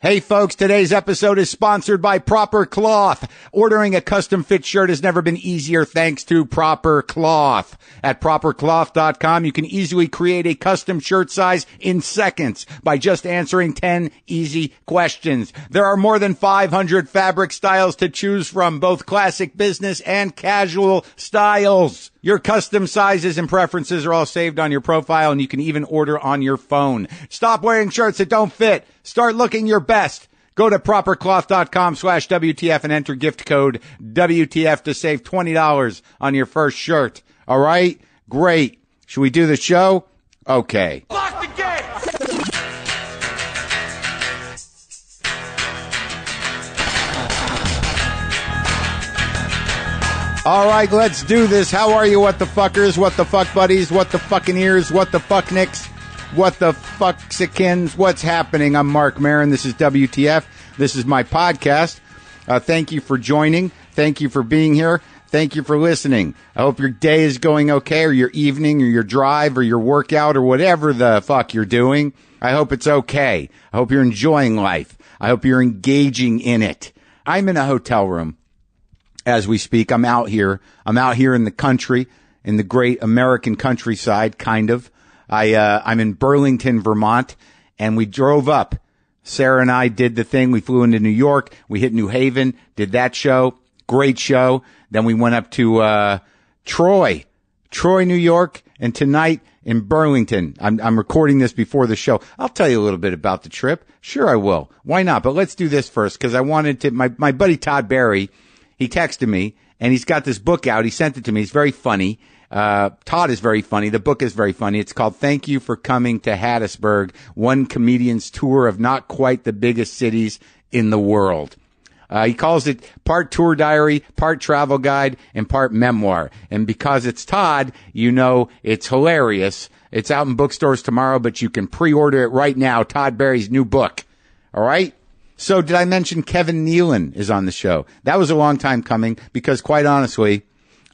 Hey folks, today's episode is sponsored by Proper Cloth. Ordering a custom fit shirt has never been easier thanks to Proper Cloth. At propercloth.com, you can easily create a custom shirt size in seconds by just answering 10 easy questions. There are more than 500 fabric styles to choose from, both classic business and casual styles. Your custom sizes and preferences are all saved on your profile, and you can even order on your phone. Stop wearing shirts that don't fit. Start looking your best. Go to propercloth.com/WTF and enter gift code WTF to save $20 on your first shirt. All right? Great. Should we do the show? Okay. Lock the gate! All right, let's do this. How are you, what the fuckers, what the fuck buddies, what the fucking ears, what the fuck nicks, what the fucksikins, what's happening? I'm Marc Maron. This is WTF. This is my podcast. Thank you for joining. Thank you for being here. Thank you for listening. I hope your day is going okay, or your evening, or your drive, or your workout, or whatever the fuck you're doing. I hope it's okay. I hope you're enjoying life. I hope you're engaging in it. I'm in a hotel room as we speak. I'm out here in the country, in the great American countryside, kind of. I'm in Burlington, Vermont, and we drove up. Sarah and I did the thing. We flew into New York. We hit New Haven, did that show. Great show. Then we went up to, Troy, New York, and tonight in Burlington. I'm recording this before the show. I'll tell you a little bit about the trip. Sure, I will. Why not? But let's do this first, because I wanted to, my buddy Todd Barry, he texted me, and he's got this book out. He sent it to me. It's very funny. Todd is very funny. The book is very funny. It's called Thank You for Coming to Hattiesburg, One Comedian's Tour of Not Quite the Biggest Cities in the World. He calls it part tour diary, part travel guide, and part memoir. And because it's Todd, you know it's hilarious. It's out in bookstores tomorrow, but you can pre-order it right now. Todd Barry's new book. All right? So did I mention Kevin Nealon is on the show? That was a long time coming because, quite honestly,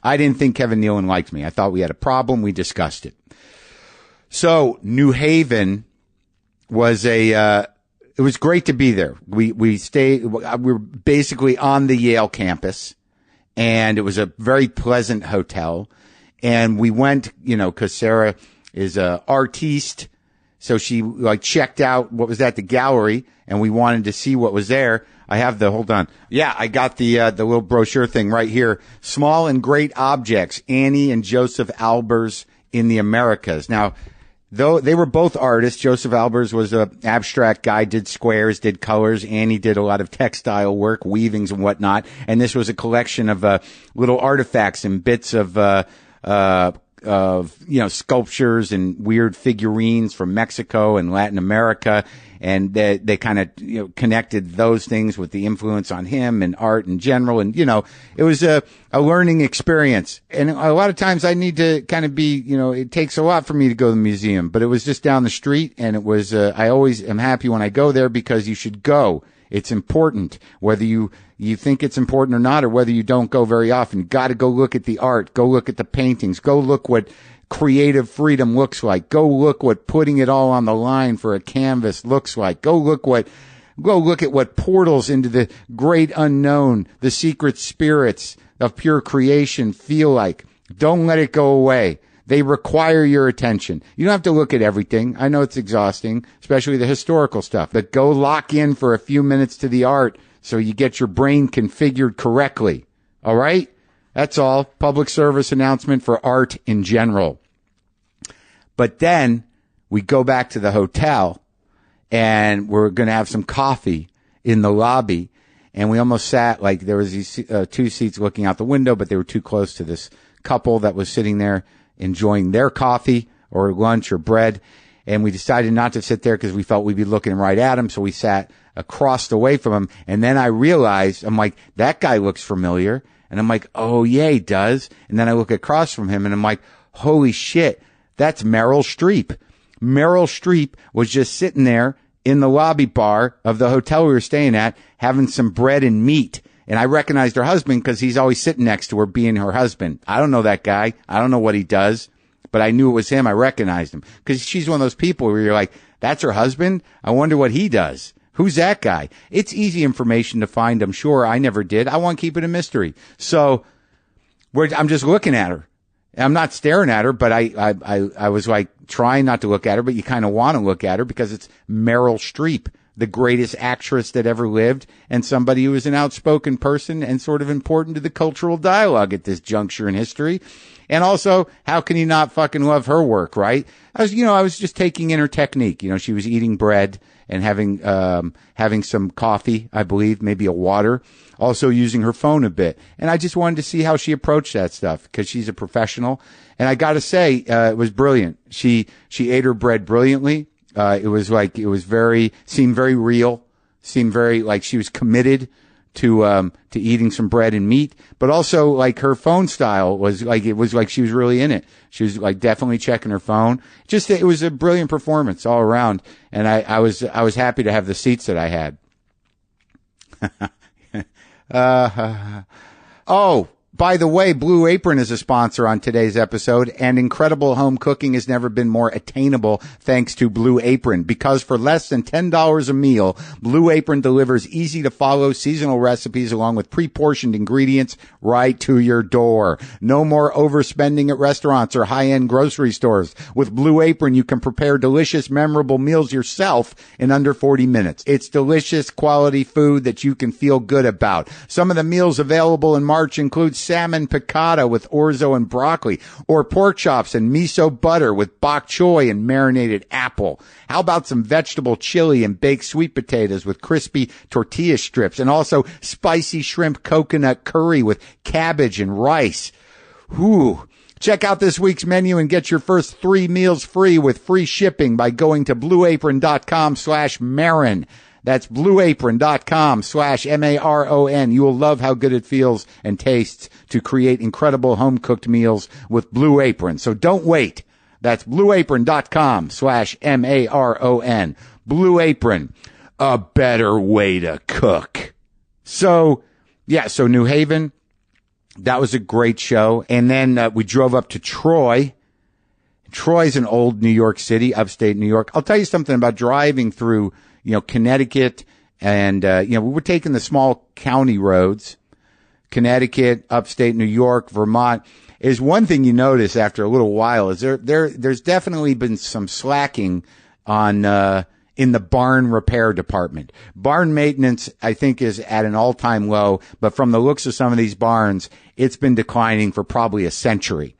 I didn't think Kevin Nealon liked me. I thought we had a problem. We discussed it. So New Haven was it was great to be there. We were basically on the Yale campus, and it was a very pleasant hotel. And we went, cause Sarah is a artiste. So she checked out what was at the gallery, and we wanted to see what was there. I have hold on. Yeah, I got the little brochure thing right here. Small and Great Objects, Annie and Joseph Albers in the Americas. Now, though they were both artists, Joseph Albers was an abstract guy, did squares, did colors. Annie did a lot of textile work, weavings and whatnot. And this was a collection of little artifacts and bits of sculptures and weird figurines from Mexico and Latin America. And they kind of, connected those things with the influence on him and art in general. And, it was a learning experience. And a lot of times I need to kind of be, it takes a lot for me to go to the museum, but it was just down the street. And it was, I always am happy when I go there because you should go. It's important, whether you think it's important or not, or whether you don't go very often. You got to go look at the art, go look at the paintings, go look what creative freedom looks like. Go look what putting it all on the line for a canvas looks like. Go look at what portals into the great unknown, the secret spirits of pure creation feel like. Don't let it go away. They require your attention. You don't have to look at everything. I know it's exhausting, especially the historical stuff, but go lock in for a few minutes to the art so you get your brain configured correctly. All right? That's all. Public service announcement for art in general. But then we go back to the hotel, and we're going to have some coffee in the lobby. And we almost sat there was these two seats looking out the window, but they were too close to this couple that was sitting there enjoying their coffee or lunch or bread. And we decided not to sit there because we felt we'd be looking right at them. So we sat across away from him. And then I realized, I'm like, that guy looks familiar. And I'm like, oh yeah, he does. And then I look across from him and I'm like, holy shit. That's Meryl Streep. Meryl Streep was just sitting there in the lobby bar of the hotel we were staying at, having some bread and meat. And I recognized her husband because he's always sitting next to her being her husband. I don't know that guy. I don't know what he does, but I knew it was him. I recognized him because she's one of those people where you're like, that's her husband. I wonder what he does. Who's that guy? It's easy information to find, I'm sure. I never did. I want to keep it a mystery. So I'm just looking at her. I'm not staring at her, but I was like trying not to look at her, but you kind of want to look at her because it's Meryl Streep, the greatest actress that ever lived, and somebody who is an outspoken person and sort of important to the cultural dialogue at this juncture in history. And also, how can you not fucking love her work, right? I was just taking in her technique. She was eating bread and having some coffee, I believe, maybe a water, also using her phone a bit. And I just wanted to see how she approached that stuff because she's a professional. And I got to say, it was brilliant. She ate her bread brilliantly. Seemed very real, seemed very like she was committed to eating some bread and meat, but also like her phone style was like she was really in it. She was like definitely checking her phone. It was a brilliant performance all around. And I was happy to have the seats that I had. Oh, by the way, Blue Apron is a sponsor on today's episode, and incredible home cooking has never been more attainable thanks to Blue Apron. Because for less than $10 a meal, Blue Apron delivers easy-to-follow seasonal recipes along with pre-portioned ingredients right to your door. No more overspending at restaurants or high-end grocery stores. With Blue Apron, you can prepare delicious, memorable meals yourself in under 40 minutes. It's delicious, quality food that you can feel good about. Some of the meals available in March include salmon piccata with orzo and broccoli, or pork chops and miso butter with bok choy and marinated apple. How about some vegetable chili and baked sweet potatoes with crispy tortilla strips, and also spicy shrimp coconut curry with cabbage and rice. Whew. Check out this week's menu and get your first 3 meals free with free shipping by going to blueapron.com/Maron. That's blueapron.com/MARON. You will love how good it feels and tastes to create incredible home-cooked meals with Blue Apron. So don't wait. That's blueapron.com/MARON. Blue Apron, a better way to cook. So New Haven, that was a great show. And then we drove up to Troy. Troy's an old New York City, upstate New York. I'll tell you something about driving through Connecticut, and, we were taking the small county roads, Connecticut, upstate New York, Vermont. Is one thing you notice after a little while is there's definitely been some slacking on, in the barn repair department. Barn maintenance, I think, is at an all-time low, but from the looks of some of these barns, it's been declining for probably a century.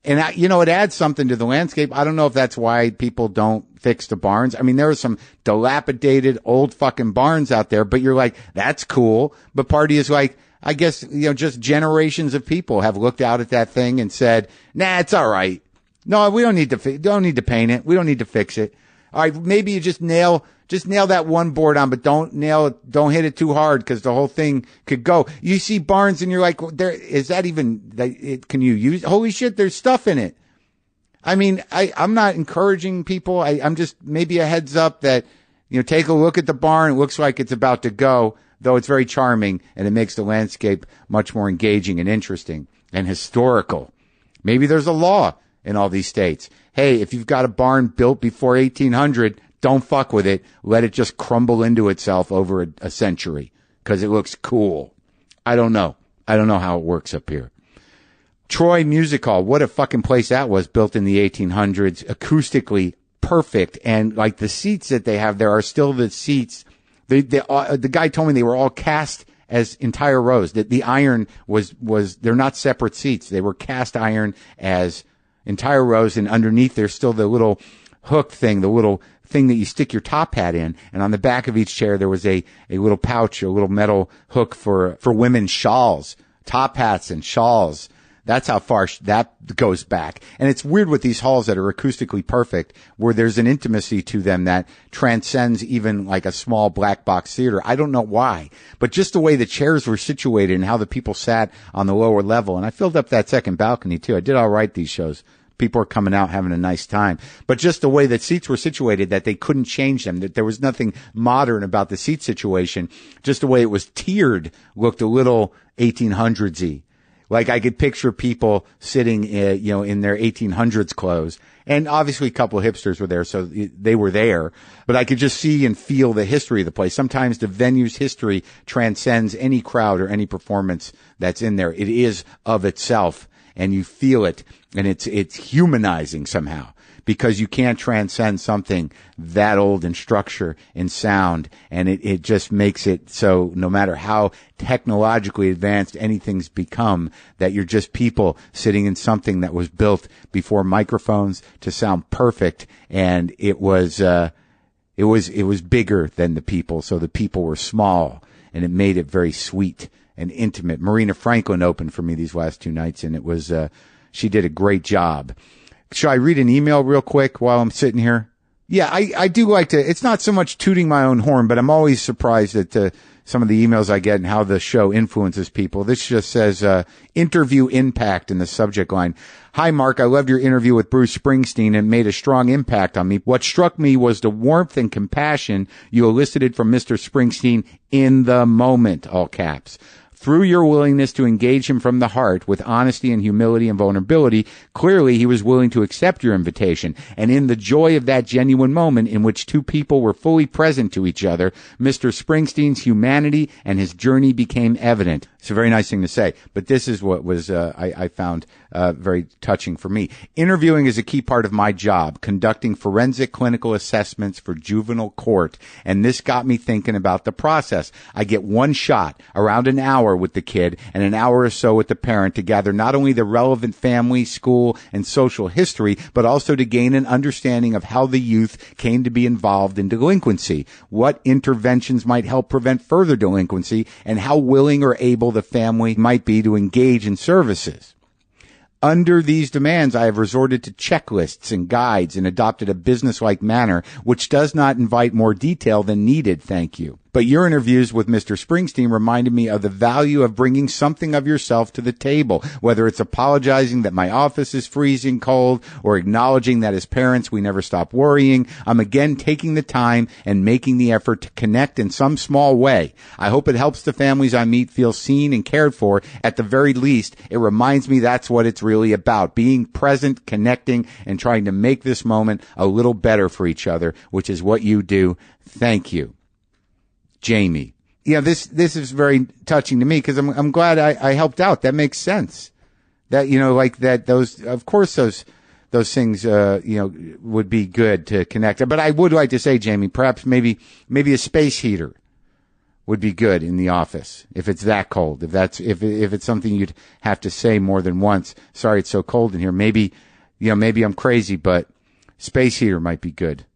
And it adds something to the landscape. I don't know if that's why people don't fix the barns. I mean, there are some dilapidated old fucking barns out there, but you're like, that's cool. But part of you is like, I guess, just generations of people have looked out at that thing and said, nah, it's all right. No, we don't need to paint it. We don't need to fix it. All right. Maybe you just nail that one board on, but don't hit it too hard because the whole thing could go. You see barns and you're like, can you use, holy shit, there's stuff in it. I mean, I'm not encouraging people. I'm just maybe a heads up that, take a look at the barn. It looks like it's about to go, though it's very charming and it makes the landscape much more engaging and interesting and historical. Maybe there's a law in all these states. Hey, if you've got a barn built before 1800, don't fuck with it. Let it just crumble into itself over a century because it looks cool. I don't know how it works up here. Troy Music Hall, what a fucking place that was, built in the 1800s, acoustically perfect. And like the seats that they have there are still the seats. The guy told me they were all cast as entire rows. That the iron was they're not separate seats. They were cast iron as entire rows, and underneath there's still the little hook thing, the little thing that you stick your top hat in. And on the back of each chair there was a little pouch, a little metal hook for women's shawls, top hats and shawls. That's how far that goes back. And it's weird with these halls that are acoustically perfect, where there's an intimacy to them that transcends even like a small black box theater. I don't know why, but just the way the chairs were situated and how the people sat on the lower level. And I filled up that second balcony too. I did all right these shows. People are coming out having a nice time. But just the way that seats were situated, that they couldn't change them, that there was nothing modern about the seat situation. Just the way it was tiered looked a little 1800s-y. Like I could picture people sitting, in their 1800s clothes. And obviously a couple of hipsters were there, so they were there. But I could just see and feel the history of the place. Sometimes the venue's history transcends any crowd or any performance that's in there. It is of itself, and you feel it, and it's humanizing somehow. Because you can't transcend something that old in structure and sound, and it just makes it so no matter how technologically advanced anything's become, that you're just people sitting in something that was built before microphones to sound perfect, and it was bigger than the people, so the people were small, and it made it very sweet and intimate. Marina Franklin opened for me these last 2 nights, and it was she did a great job. Should I read an email real quick while I'm sitting here? Yeah, I do like to. It's not so much tooting my own horn, but I'm always surprised at some of the emails I get and how the show influences people. This just says, interview impact in the subject line. Hi, Mark. I loved your interview with Bruce Springsteen and it made a strong impact on me. What struck me was the warmth and compassion you elicited from Mr. Springsteen in the moment, all caps. Through your willingness to engage him from the heart with honesty and humility and vulnerability, clearly he was willing to accept your invitation. And in the joy of that genuine moment in which two people were fully present to each other, Mr. Springsteen's humanity and his journey became evident. It's a very nice thing to say, but this is what was I found very touching for me. Interviewing is a key part of my job, conducting forensic clinical assessments for juvenile court, and this got me thinking about the process. I get one shot, around an hour with the kid and an hour or so with the parent to gather not only the relevant family, school, and social history, but also to gain an understanding of how the youth came to be involved in delinquency, what interventions might help prevent further delinquency, and how willing or able the family might be to engage in services. Under these demands, I have resorted to checklists and guides and adopted a business-like manner, which does not invite more detail than needed, thank you. But your interviews with Mr. Springsteen reminded me of the value of bringing something of yourself to the table, whether it's apologizing that my office is freezing cold or acknowledging that as parents we never stop worrying. I'm again taking the time and making the effort to connect in some small way. I hope it helps the families I meet feel seen and cared for. At the very least, it reminds me that's what it's really about, being present, connecting, and trying to make this moment a little better for each other, which is what you do. Thank you. Jamie. Yeah, this is very touching to me because I'm glad I helped out. That makes sense. That, like that, of course those things, would be good to connect. But I would like to say, Jamie, perhaps maybe a space heater would be good in the office if it's that cold. If it's something you'd have to say more than once. Sorry, it's so cold in here. Maybe I'm crazy, but space heater might be good.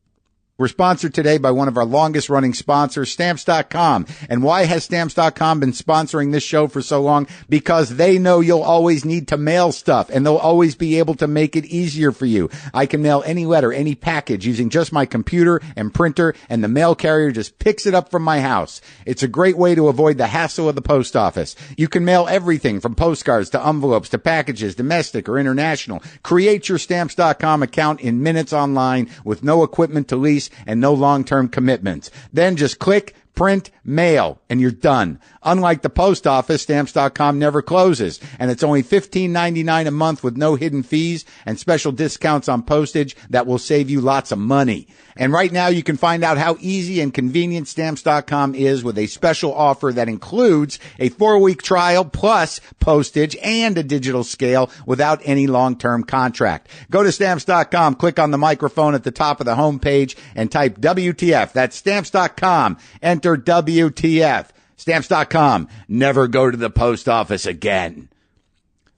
We're sponsored today by one of our longest running sponsors, Stamps.com. And why has Stamps.com been sponsoring this show for so long? Because they know you'll always need to mail stuff and they'll always be able to make it easier for you. I can mail any letter, any package using just my computer and printer, and the mail carrier just picks it up from my house. It's a great way to avoid the hassle of the post office. You can mail everything from postcards to envelopes to packages, domestic or international. Create your Stamps.com account in minutes online with no equipment to lease and no long-term commitments. Then just click, print, mail, and you're done. Unlike the post office, Stamps.com never closes, and it's only $15.99 a month with no hidden fees and special discounts on postage that will save you lots of money. And right now you can find out how easy and convenient Stamps.com is with a special offer that includes a 4-week trial plus postage and a digital scale without any long-term contract. Go to Stamps.com, click on the microphone at the top of the homepage and type WTF. That's Stamps.com. Enter WTF. Stamps.com. Never go to the post office again.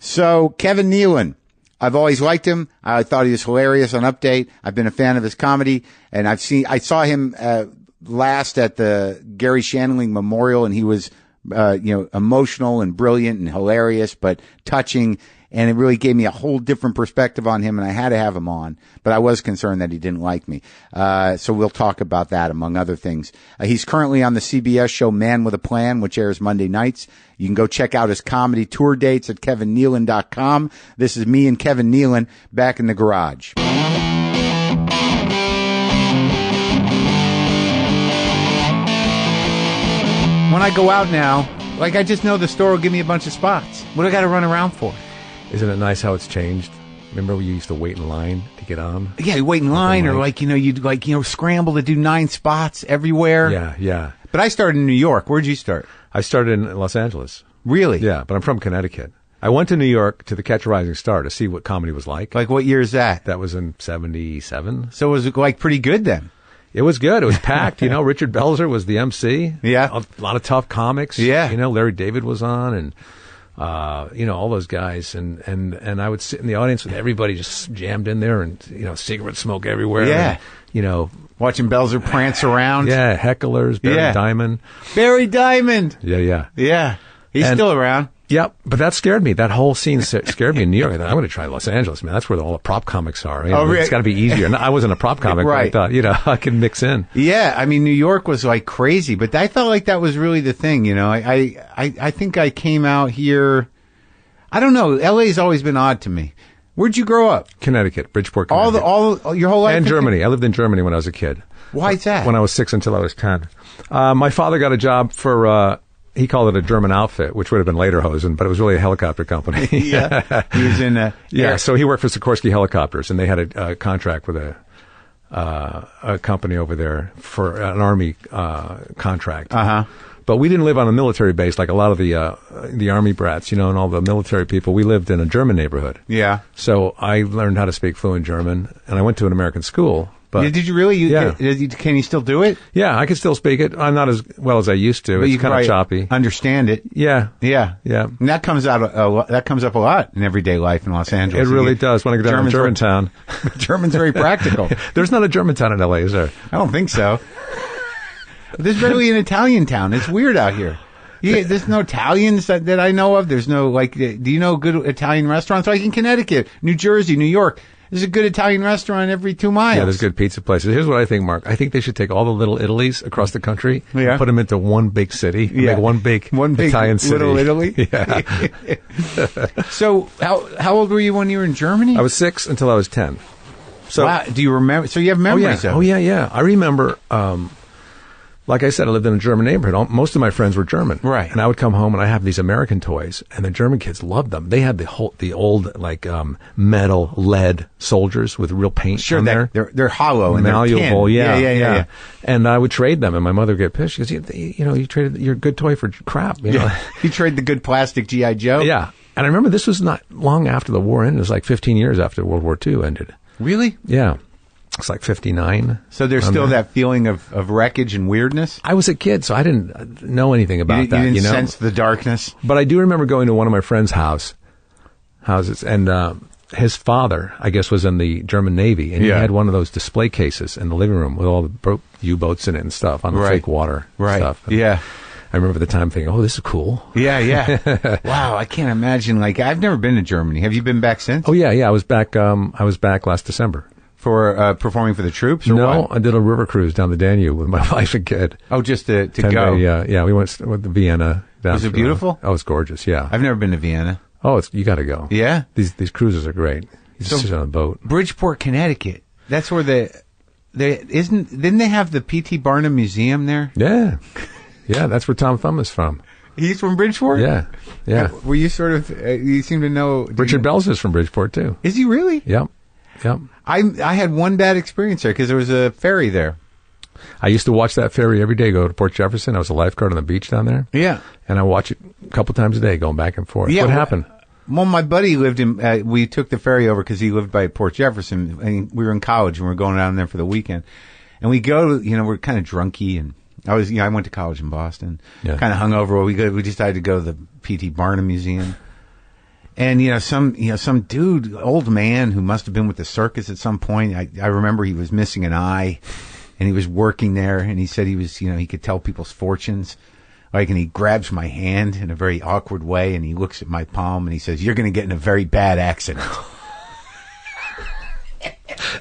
So, Kevin Nealon. I've always liked him. I thought he was hilarious on Update. I've been a fan of his comedy, and I saw him last at the Garry Shandling Memorial, and he was emotional and brilliant and hilarious, but touching, and it really gave me a whole different perspective on him, and I had to have him on, but I was concerned that he didn't like me. So we'll talk about that, among other things. He's currently on the CBS show Man with a Plan, which airs Monday nights. You can go check out his comedy tour dates at kevinnealon.com. This is me and Kevin Nealon back in the garage. When I go out now, Like, I just know the store will give me a bunch of spots. What do I got to run around for? Isn't it nice how it's changed? Remember we used to wait in line to get on? Yeah, you wait in line, or you'd scramble to do 9 spots everywhere. Yeah. But I started in New York. Where'd you start? I started in Los Angeles. Really? Yeah, but I'm from Connecticut. I went to New York to the Catch a Rising Star to see what comedy was like. Like, what year is that? That was in 77. So was it like pretty good then? It was good. It was packed. Richard Belzer was the MC. Yeah. A lot of tough comics. Yeah. Larry David was on, and all those guys, and I would sit in the audience with everybody just jammed in there, and cigarette smoke everywhere. Yeah. And, watching Belzer prance around. Yeah, hecklers, Barry Diamond. Barry Diamond. Yeah. He's still around. Yeah, but that scared me. That whole scene scared me in New York. I thought, I'm going to try Los Angeles, man. That's where all the prop comics are. Really? It's got to be easier. I wasn't a prop comic, Right. but I thought, I could mix in. Yeah, I mean, New York was like crazy, but I felt like that was really the thing. I think I came out here. I don't know. LA's always been odd to me. Where'd you grow up? Connecticut, Bridgeport, Connecticut. All your whole life? And Germany. I lived in Germany when I was a kid. Why is that? When I was 6 until I was 10. My father got a job for, he called it a German outfit, which would have been Lederhosen, but it was really a helicopter company. Yeah. He was in so he worked for Sikorsky Helicopters, and they had a contract with a company over there for an Army contract. Uh-huh. But we didn't live on a military base like a lot of the Army brats, and all the military people. We lived in a German neighborhood. Yeah. So I learned how to speak fluent German, and I went to an American school. But did you really? Yeah. Can you still do it? Yeah, I can still speak it. I'm not as well as I used to. But it's kind of choppy. Understand it. Yeah. Yeah. And that comes up a lot in everyday life in Los Angeles. It really does. When I go down to Germantown. German's very practical. There's not a Germantown in LA, is there? I don't think so. There's barely an Italian town. It's weird out here. Yeah, there's no Italians that I know of. There's no, do you know good Italian restaurants? Like in Connecticut, New Jersey, New York. There's a good Italian restaurant every 2 miles. Yeah, there's good pizza places. Here's what I think, Mark. I think they should take all the little Italies across the country and put them into one big city. Yeah. Make one big Italian city. Little Italy? Yeah. So how old were you when you were in Germany? I was 6 until I was 10. So, wow. Do you remember? So you have memories of it? Oh, yeah. I remember, like I said, I lived in a German neighborhood. Most of my friends were German. Right. And I would come home and I have these American toys, and the German kids loved them. They had the old, metal, lead soldiers with real paint on there. They're hollow and malleable. They're tin. Yeah. And I would trade them, and my mother would get pissed. She goes, you traded your good toy for crap. You trade the good plastic G.I. Joe? Yeah. And I remember this was not long after the war ended. It was like 15 years after World War II ended. Really? Yeah. It's like 59. So there's still that feeling of wreckage and weirdness? I was a kid, so I didn't know anything about that. You didn't sense the darkness? But I do remember going to one of my friend's houses, and his father, I guess, was in the German Navy, and he had one of those display cases in the living room with all the U-boats in it and stuff on the fake water stuff. And I remember the time thinking, oh, this is cool. Yeah. Wow, I can't imagine. I've never been to Germany. Have you been back since? Oh, yeah. I was back last December. For performing for the troops, or no, what? I did a river cruise down the Danube with my wife and kid. Oh, just to go? Yeah. We went to Vienna. Was it beautiful? Oh, it's gorgeous. Yeah, I've never been to Vienna. Oh, you got to go. Yeah, these cruises are great. You just sit on a boat. Bridgeport, Connecticut. That's where didn't they have the P.T. Barnum Museum there? Yeah. That's where Tom Thumb is from. He's from Bridgeport? Yeah. Were you sort of? You seem to know. Richard Belzer is from Bridgeport too. Is he really? Yep. I had one bad experience there because there was a ferry there. I used to watch that ferry every day, go to Port Jefferson. I was a lifeguard on the beach down there. Yeah. And I watch it a couple times a day going back and forth. Yeah, what happened? Well, my buddy lived in, we took the ferry over because he lived by Port Jefferson. And we were in college and we were going down there for the weekend. And we go, we're kind of drunky, and I went to college in Boston. Yeah. Kind of hungover. We decided to go to the P.T. Barnum Museum. And, some dude, old man who must have been with the circus at some point. I remember he was missing an eye, and he was working there, and he said he was, he could tell people's fortunes. And he grabs my hand in a very awkward way, and he looks at my palm, and he says, "You're going to get in a very bad accident."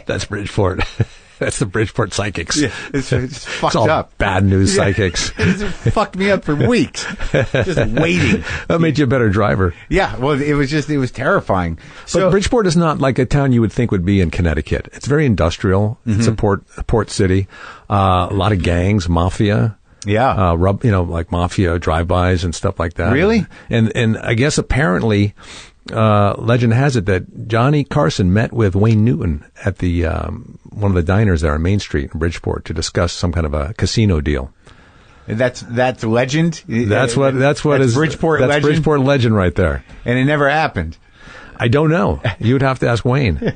That's Bridgeport. That's the Bridgeport psychics. Yeah, it's fucked all up. Bad news psychics. It fucked me up for weeks. Just waiting. That made you a better driver. Yeah, well, it was terrifying. But Bridgeport is not like a town you would think would be in Connecticut. It's very industrial. Mm-hmm. It's a port city. A lot of gangs, mafia. Yeah. Like mafia drive-bys and stuff like that. Really? And I guess apparently, legend has it that Johnny Carson met with Wayne Newton at the one of the diners there on Main Street in Bridgeport to discuss some kind of a casino deal. That's legend. That's Bridgeport legend. That's Bridgeport legend right there. And it never happened. I don't know. You would have to ask Wayne.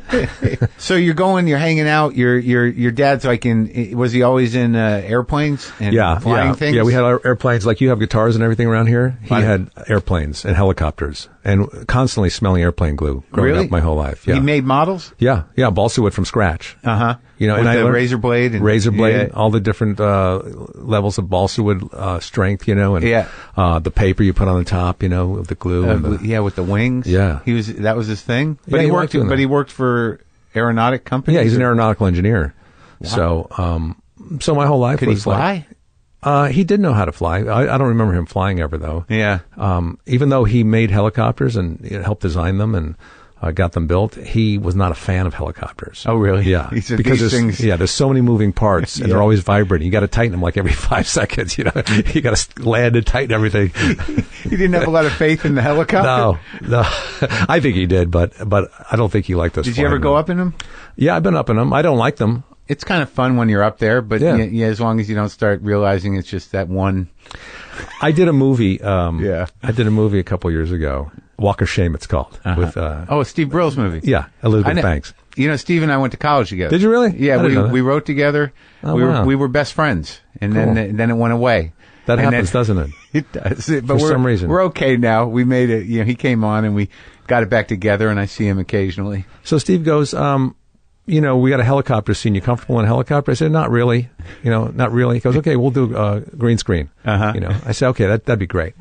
So you're hanging out. Your dad's like was he always in airplanes and flying things? Yeah, we had our airplanes. Like you have guitars and everything around here. He had airplanes and helicopters and constantly smelling airplane glue growing up my whole life. Yeah. He made models? Yeah, balsa wood from scratch. Uh-huh. With and the razor blade, all the different levels of balsa wood strength, and the paper you put on the top, with the glue. With the wings. Yeah, that was his thing. But he worked for aeronautic companies. Yeah, he's an aeronautical engineer. Wow. So my whole life could was he fly? He did know how to fly. I don't remember him flying ever though. Yeah. Even though he made helicopters and helped design them and got them built, he was not a fan of helicopters. Oh, really? Yeah. Because there's so many moving parts and they're always vibrating. You got to tighten them like every 5 seconds, You got to land and tighten everything. He didn't have a lot of faith in the helicopter? No. I think he did, but I don't think he liked us. Did you ever go up in them? Yeah, I've been up in them. I don't like them. It's kind of fun when you're up there, but as long as you don't start realizing it's just that one. I did a movie. I did a movie a couple years ago. Walk of Shame, it's called. With Steve Brill's movie. Yeah, Elizabeth Banks. Steve and I went to college together. Did you really? Yeah, we wrote together. Oh, we were best friends, and cool. then it went away. That happens, doesn't it? It does. But for some reason, we're okay now. We made it. He came on, and we got it back together, and I see him occasionally. So Steve goes, we got a helicopter scene. You comfortable in a helicopter? I said, not really. Not really. He goes, okay, we'll do green screen. I said, okay, that'd be great.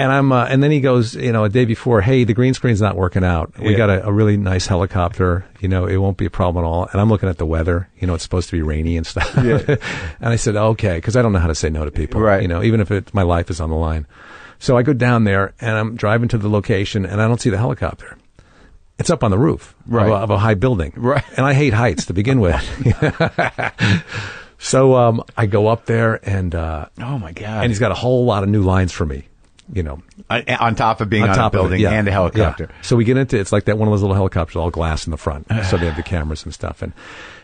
And and then he goes, a day before, hey, the green screen's not working out. We got a really nice helicopter. It won't be a problem at all. And I'm looking at the weather. It's supposed to be rainy and stuff. Yeah. And I said, okay, because I don't know how to say no to people. Right. Even if my life is on the line. So I go down there and I'm driving to the location and I don't see the helicopter. It's up on the roof of a high building. Right. And I hate heights to begin with. So I go up there and oh my God. And he's got a whole lot of new lines for me. On top of being on a building and a helicopter. Yeah. So we get into it's like that one of those little helicopters, all glass in the front. So they have the cameras and stuff.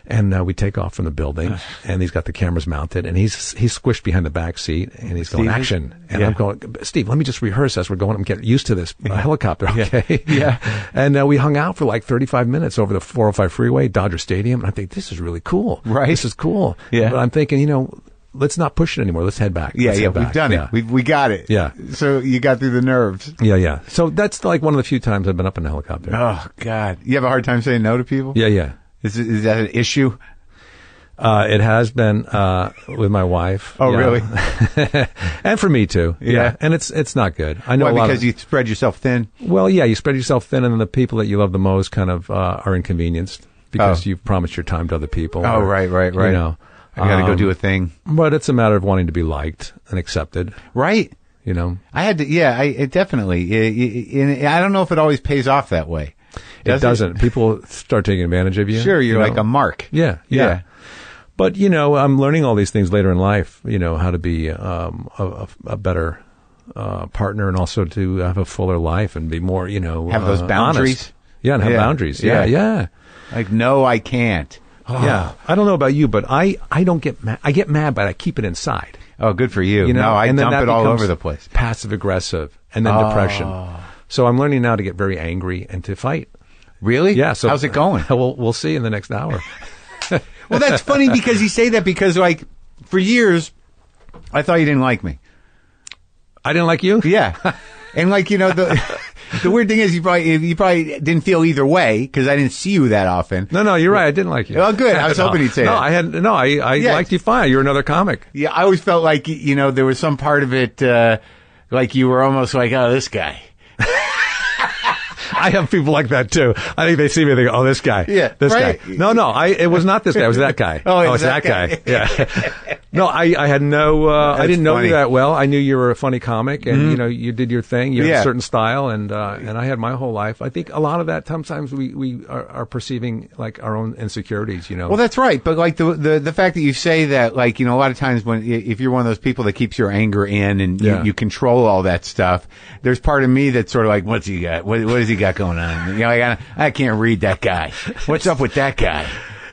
And we take off from the building, and he's got the cameras mounted, and he's squished behind the back seat, and he's going, action. And I'm going, Steve, let me just rehearse as we're going. I'm getting used to this helicopter, okay? Yeah. And we hung out for like 35 minutes over the 405 freeway, Dodger Stadium, and I think, this is really cool. Right. This is cool. Yeah. But I'm thinking, let's not push it anymore. Let's head back. We've done it. We got it. Yeah. So you got through the nerves. Yeah. So that's like one of the few times I've been up in a helicopter. Oh, God. You have a hard time saying no to people? Yeah. Is that an issue? It has been with my wife. Oh, really? And for me too. Yeah. And it's not good. I know. Why, because you spread yourself thin? Well, yeah, you spread yourself thin, and then the people that you love the most kind of are inconvenienced because you've promised your time to other people. Oh, right. I got to go do a thing. But it's a matter of wanting to be liked and accepted. Right. I had to, it definitely. I don't know if it always pays off that way. It doesn't. People start taking advantage of you. Sure, you're like a Mark. Yeah. But, I'm learning all these things later in life, how to be a better partner and also to have a fuller life and be more, have those boundaries. Honest. Yeah, and have boundaries. Yeah. Like, no, I can't. Oh. Yeah, I don't know about you, but I don't get mad. I get mad, but I keep it inside. Oh, good for you. No, I dump it all over the place. Passive aggressive, and then depression. So I'm learning now to get very angry and to fight. Really? Yeah. So how's it going? We'll see in the next hour. Well, that's funny because you say that because like for years I thought you didn't like me. I didn't like you? Yeah. And like the weird thing is you probably didn't feel either way because I didn't see you that often. No, you're right. I didn't like you. Oh, good. I was hoping you'd say that. I liked you fine. You're another comic. Yeah, I always felt like there was some part of it like you were almost like, oh, this guy. I have people like that too. I think they see me and they go, "Oh, this guy, this guy." No, it was not this guy. It was that guy. It's that guy. Yeah. No, I had no. I didn't know you that well. I knew you were a funny comic, and you did your thing. You had a certain style, and I had my whole life. I think a lot of that sometimes we are perceiving like our own insecurities. Well, that's right. But like the fact that you say that, like, a lot of times if you're one of those people that keeps your anger in and you control all that stuff, there's part of me that's sort of like, what's he got? What has he got going on? I can't read that guy. What's up with that guy?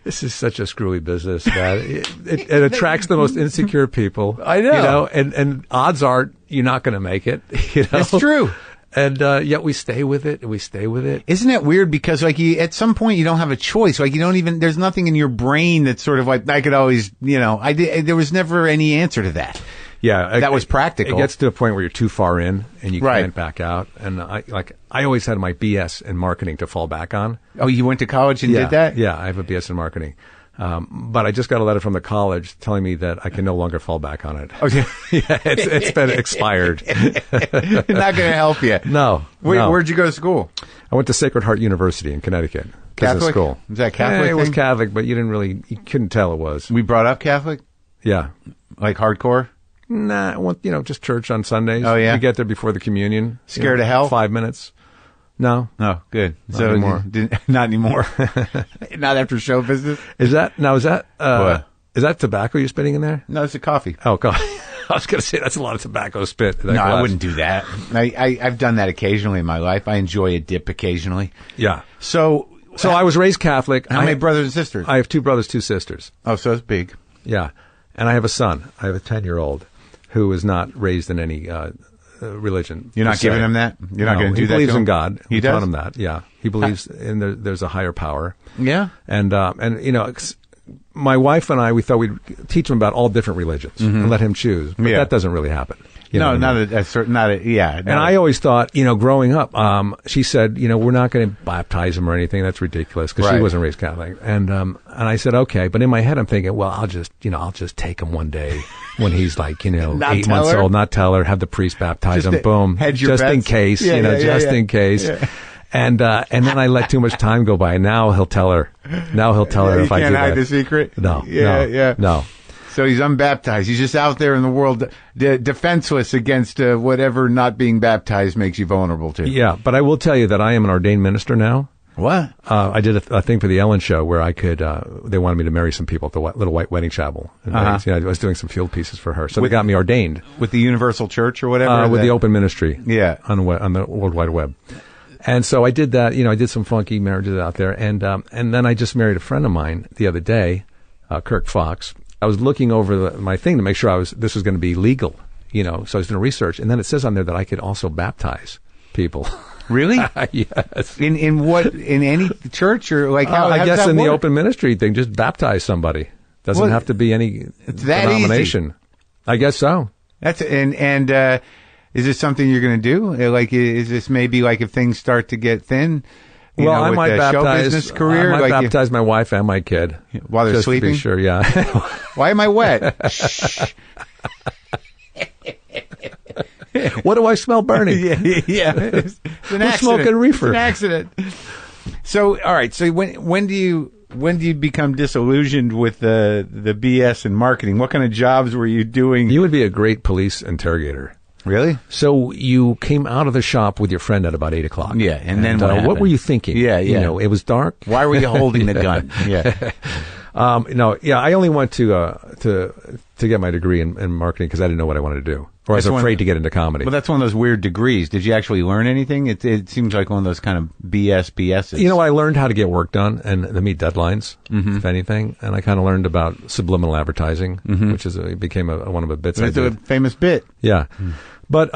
This is such a screwy business, man. It attracts the most insecure people. I know. And odds are you're not going to make it. It's true. And yet we stay with it, and we stay with it. Isn't it weird? Because like at some point you don't have a choice. Like there's nothing in your brain that's sort of like, I could always, there was never any answer to that. Yeah, that was practical. It gets to a point where you're too far in and you can't back out. And I always had my BS in marketing to fall back on. Oh, you went to college and did that? Yeah, I have a BS in marketing. But I just got a letter from the college telling me that I can no longer fall back on it. Okay. Yeah, it's been expired. Not going to help you. No. Where'd you go to school? I went to Sacred Heart University in Connecticut. Catholic? School. Was that Catholic? It was Catholic, but you couldn't tell it was. We brought up Catholic? Yeah. Like hardcore? Nah, just church on Sundays. Oh, yeah? You get there before the communion. Scared of hell? 5 minutes. No. Oh, good. Not anymore. Not anymore. Not after show business? Is that tobacco you're spitting in there? No, it's a coffee. Oh, coffee. I was going to say that's a lot of tobacco spit. No, I wouldn't do that. I've done that occasionally in my life. I enjoy a dip occasionally. Yeah. So I was raised Catholic. How many brothers and sisters? I have 2 brothers, 2 sisters. Oh, so it's big. Yeah. And I have a son. I have a 10-year-old who is not raised in any religion. You're not giving him that? You're not going to do that? He believes in God. He does? taught him that. Yeah. He believes there's a higher power. Yeah. And my wife and I, we thought we'd teach him about all different religions and let him choose. But that doesn't really happen. And I always thought, growing up, she said, we're not going to baptize him or anything. That's ridiculous because she wasn't raised Catholic. And I said, okay. But in my head, I'm thinking, well, I'll just take him one day when he's like, 8 months old, not tell her, have the priest baptize him. Boom. Just in case, in case. Yeah. And then I let too much time go by. Now he'll tell her. If I do that. You can't hide the secret? No. So he's unbaptized. He's just out there in the world, defenseless against whatever not being baptized makes you vulnerable to. Yeah, but I will tell you that I am an ordained minister now. What? I did a thing for the Ellen show where I could. They wanted me to marry some people at the Little White Wedding Chapel. I was doing some field pieces for her, so they got me ordained with the Universal Church or whatever. With the Open Ministry. Yeah, on the World Wide Web. And so I did that. I did some funky marriages out there, and then I just married a friend of mine the other day, Kirk Fox. I was looking over my thing to make sure this was going to be legal, so I was doing research, and then it says on there that I could also baptize people. Really? Yes. In any church or like how? I guess in the open ministry thing, just baptize somebody. Doesn't have to be any denomination. Easy. I guess so. That's and is this something you're going to do? Like, is this maybe like if things start to get thin? I might baptize. Show business career, I might baptize my wife and my kid while they're sleeping. To be sure, yeah. Why am I wet? Shh. What do I smell burning? Yeah. It's an accident. Smoking reefer. It's an accident. So, all right. So when do you become disillusioned with the BS in marketing? What kind of jobs were you doing? You would be a great police interrogator. Really? So you came out of the shop with your friend at about 8:00. Yeah, and then what were you thinking? Yeah. It was dark. Why were you holding the gun? Yeah. I only went to get my degree in marketing because I didn't know what I wanted to do, or I was afraid to get into comedy. Well, that's one of those weird degrees. Did you actually learn anything? It seems like one of those kind of BS's. I learned how to get work done and to meet deadlines, if anything, and I kind of learned about subliminal advertising, which became one of the bits. It's a famous bit. Yeah, But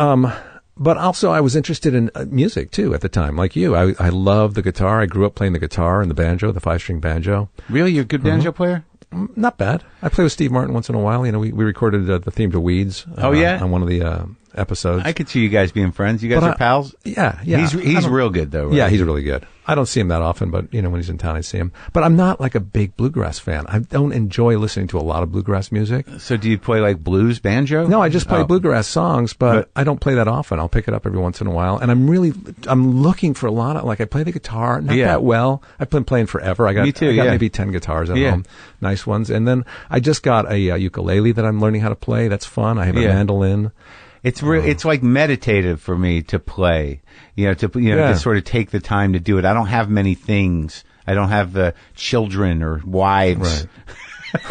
also I was interested in music too at the time, like you. I love the guitar. I grew up playing the guitar and the banjo, the 5-string banjo. Really? You're a good banjo player? Not bad. I play with Steve Martin once in a while. We recorded the theme to Weeds. Oh, yeah? On one of the episodes. I could see you guys being friends. You guys are pals? Yeah. He's real good, though, right? Yeah, he's really good. I don't see him that often, but, when he's in town, I see him. But I'm not like a big bluegrass fan. I don't enjoy listening to a lot of bluegrass music. So do you play like blues, banjo? No, I just play bluegrass songs, but I don't play that often. I'll pick it up every once in a while. And I'm looking for a lot of, I play the guitar, not that well. I've been playing forever. I got maybe 10 guitars at home. Nice ones. And then I just got a ukulele that I'm learning how to play. That's fun. I have a mandolin. It's like meditative for me to play, to sort of take the time to do it. I don't have many things. I don't have children or wives.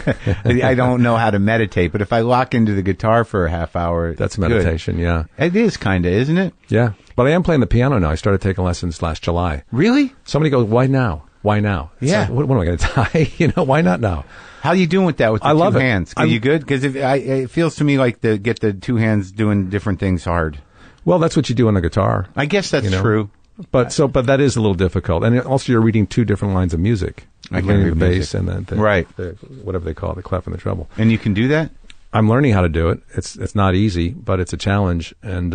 Right. I don't know how to meditate, but if I lock into the guitar for a half hour, that's meditation. Good. Yeah, it is kind of, isn't it? Yeah, but I am playing the piano now. I started taking lessons last July. Really? Somebody goes, "Why now? Why now?" Yeah. So, what am I going to die? Why not now? How are you doing with that with the two hands? Are you good? Because it feels to me like get the two hands doing different things hard. Well, that's what you do on the guitar. I guess that's true. But that is a little difficult. And also you're reading two different lines of music. I can reading read the music. bass and then whatever they call it, the clef and the treble. And you can do that? I'm learning how to do it. It's not easy, but it's a challenge, and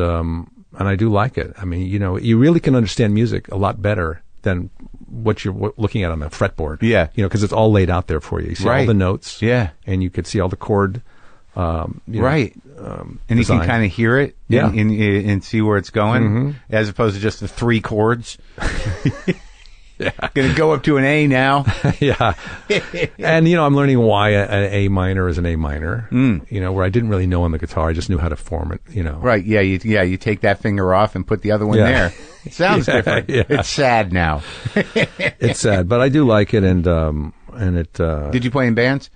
I do like it. I mean, you really can understand music a lot better than what you're looking at on the fretboard. Yeah. Because it's all laid out there for you. You see all the notes. Yeah. And you could see all the chord. Right. And you can kind of hear it and see where it's going, as opposed to just the three chords. Yeah. Going to go up to an A now. Yeah. And, I'm learning why an A minor is an A minor, where I didn't really know on the guitar. I just knew how to form it, Right. Yeah. You take that finger off and put the other one there. It sounds different. Yeah. It's sad now. It's sad, but I do like it. And it, Did you play in bands?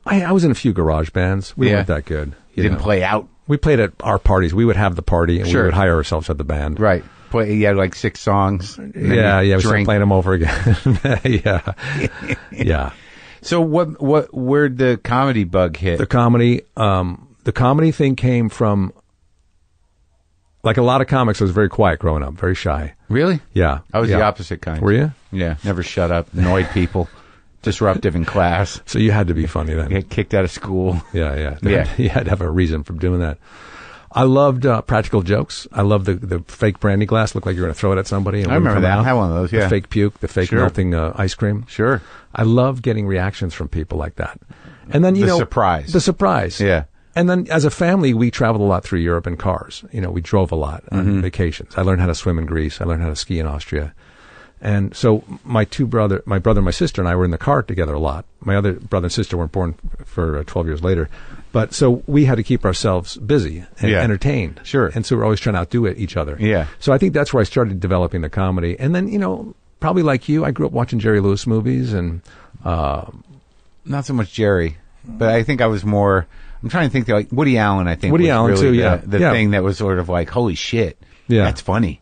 I was in a few garage bands. We weren't that good. You didn't play out? We played at our parties. We would have the party, and we would hire ourselves at the band. Right. You had like 6 songs. Yeah. We started playing them over again. Yeah. So where'd the comedy bug hit? The comedy thing came from, like a lot of comics, I was very quiet growing up, very shy. Really? Yeah. I was the opposite kind. Were you? Yeah. Never shut up. Annoyed people. Disruptive in class. So you had to be funny then. Get kicked out of school. Yeah. You had to have a reason for doing that. I loved practical jokes. I loved the fake brandy glass. Looked like you were going to throw it at somebody. And I remember that. I had one of those, The fake puke, the fake melting ice cream. Sure. I love getting reactions from people like that. And then, surprise. The surprise. Yeah. And then as a family, we traveled a lot through Europe in cars. We drove a lot on vacations. I learned how to swim in Greece. I learned how to ski in Austria. And so my brother and my sister and I were in the car together a lot. My other brother and sister weren't born for 12 years later. But so we had to keep ourselves busy and entertained. Sure. And so we're always trying to outdo each other. Yeah. So I think that's where I started developing the comedy. And then, probably like you, I grew up watching Jerry Lewis movies and... not so much Jerry, but I think I was more... I'm trying to think, like Woody Allen, I think. Woody Allen, really too, the thing that was sort of like, holy shit. Yeah. That's funny.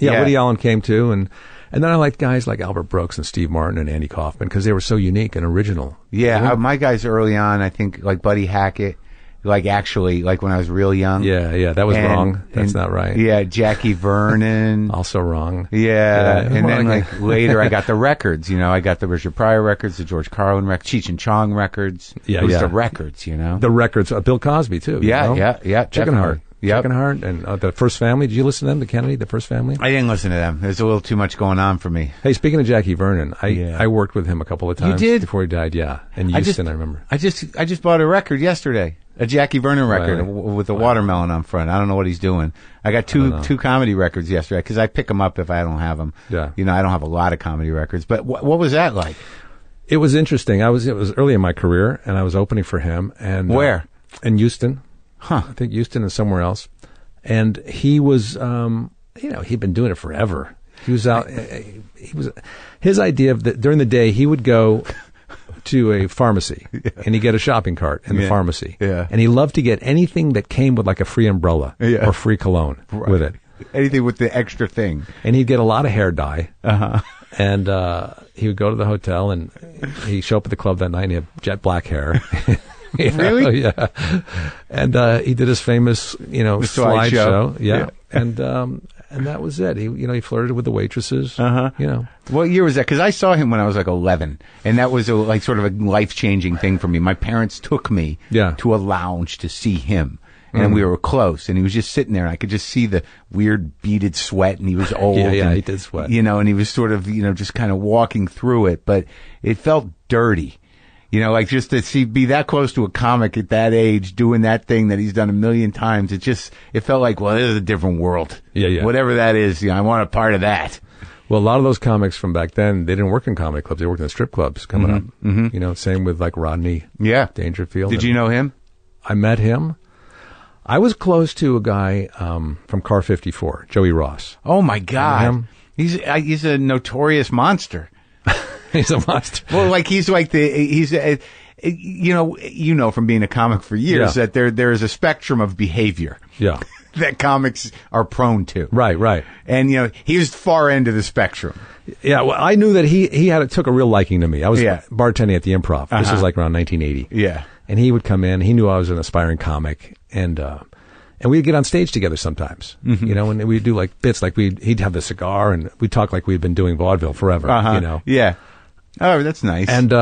Yeah, Woody Allen came too, and then I liked guys like Albert Brooks and Steve Martin and Andy Kaufman because they were so unique and original. Yeah, my guys early on, I think, like Buddy Hackett, like when I was real young. Yeah, that was wrong. That's not right. Yeah, Jackie Vernon. Also wrong. Yeah, and then like later I got the records, I got the Richard Pryor records, the George Carlin records, Cheech and Chong records. Yeah, it was the records, The records, Bill Cosby too. Yeah. Chicken Heart. Yep. Chicken Heart and The First Family. Did you listen to them, the Kennedy, The First Family? I didn't listen to them. There's a little too much going on for me. Hey, speaking of Jackie Vernon, I worked with him a couple of times. You did? Before he died, yeah. In Houston, I remember. I just bought a record yesterday. A Jackie Vernon record with a watermelon on front. I don't know what he's doing. I got two comedy records yesterday because I pick them up if I don't have them. Yeah. I don't have a lot of comedy records. But what was that like? It was interesting. It was early in my career, and I was opening for him. And where? In Houston. Huh. I think Houston and somewhere else. And he was, he'd been doing it forever. He was out. His idea of that during the day he would go to a pharmacy and he'd get a shopping cart in the pharmacy. Yeah. And he loved to get anything that came with like a free umbrella or free cologne with it. Anything with the extra thing. And he'd get a lot of hair dye. Uh-huh. And he would go to the hotel and he'd show up at the club that night and he had jet black hair. Really? Yeah. And he did his famous, slide show. Yeah. And that was it. He flirted with the waitresses. Uh-huh. What year was that? Because I saw him when I was like 11, and that was sort of a life-changing thing for me. My parents took me to a lounge to see him. and we were close, and he was just sitting there, and I could just see the weird beaded sweat, and he was old. Yeah, and, he did sweat. And he was sort of, just kind of walking through it, but it felt dirty. Like just to be that close to a comic at that age, doing that thing that he's done a million times, it felt like, well, this is a different world. Yeah. Whatever that is, I want a part of that. Well, a lot of those comics from back then, they didn't work in comedy clubs. They worked in the strip clubs coming up. Mm-hmm. Same with like Rodney Dangerfield. Did you know him? I met him. I was close to a guy from Car 54, Joey Ross. Oh, my God. He's a notorious monster. He's a monster. Well, like he's like from being a comic for years that there is a spectrum of behavior. Yeah. That comics are prone to. Right. And, he was far end of the spectrum. Yeah, well, I knew that he took a real liking to me. I was bartending at the Improv. This was like around 1980. Yeah. And he would come in. He knew I was an aspiring comic. And we'd get on stage together sometimes, and we'd do like bits, like he'd have the cigar and we'd talk like we'd been doing vaudeville forever, Yeah. Oh, that's nice. And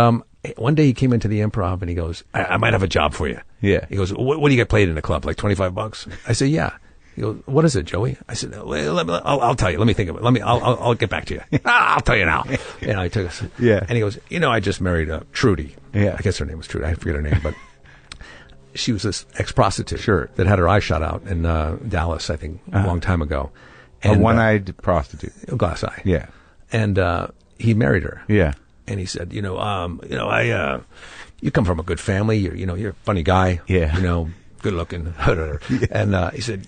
one day he came into the Improv and he goes, I might have a job for you. Yeah. He goes, what do you get paid in a club? Like $25? I said, yeah. He goes, what is it, Joey? I said, I'll tell you. Let me think of it. I'll get back to you. I'll tell you now. And I took us. Yeah. And he goes, I just married Trudy. Yeah. I guess her name was Trudy. I forget her name, but she was this ex-prostitute. Sure. That had her eye shot out in Dallas, I think, a long time ago. And, a one-eyed prostitute. A glass eye. Yeah. And he married her. Yeah. And he said, you come from a good family. You're a funny guy. Yeah. Good looking. And he said,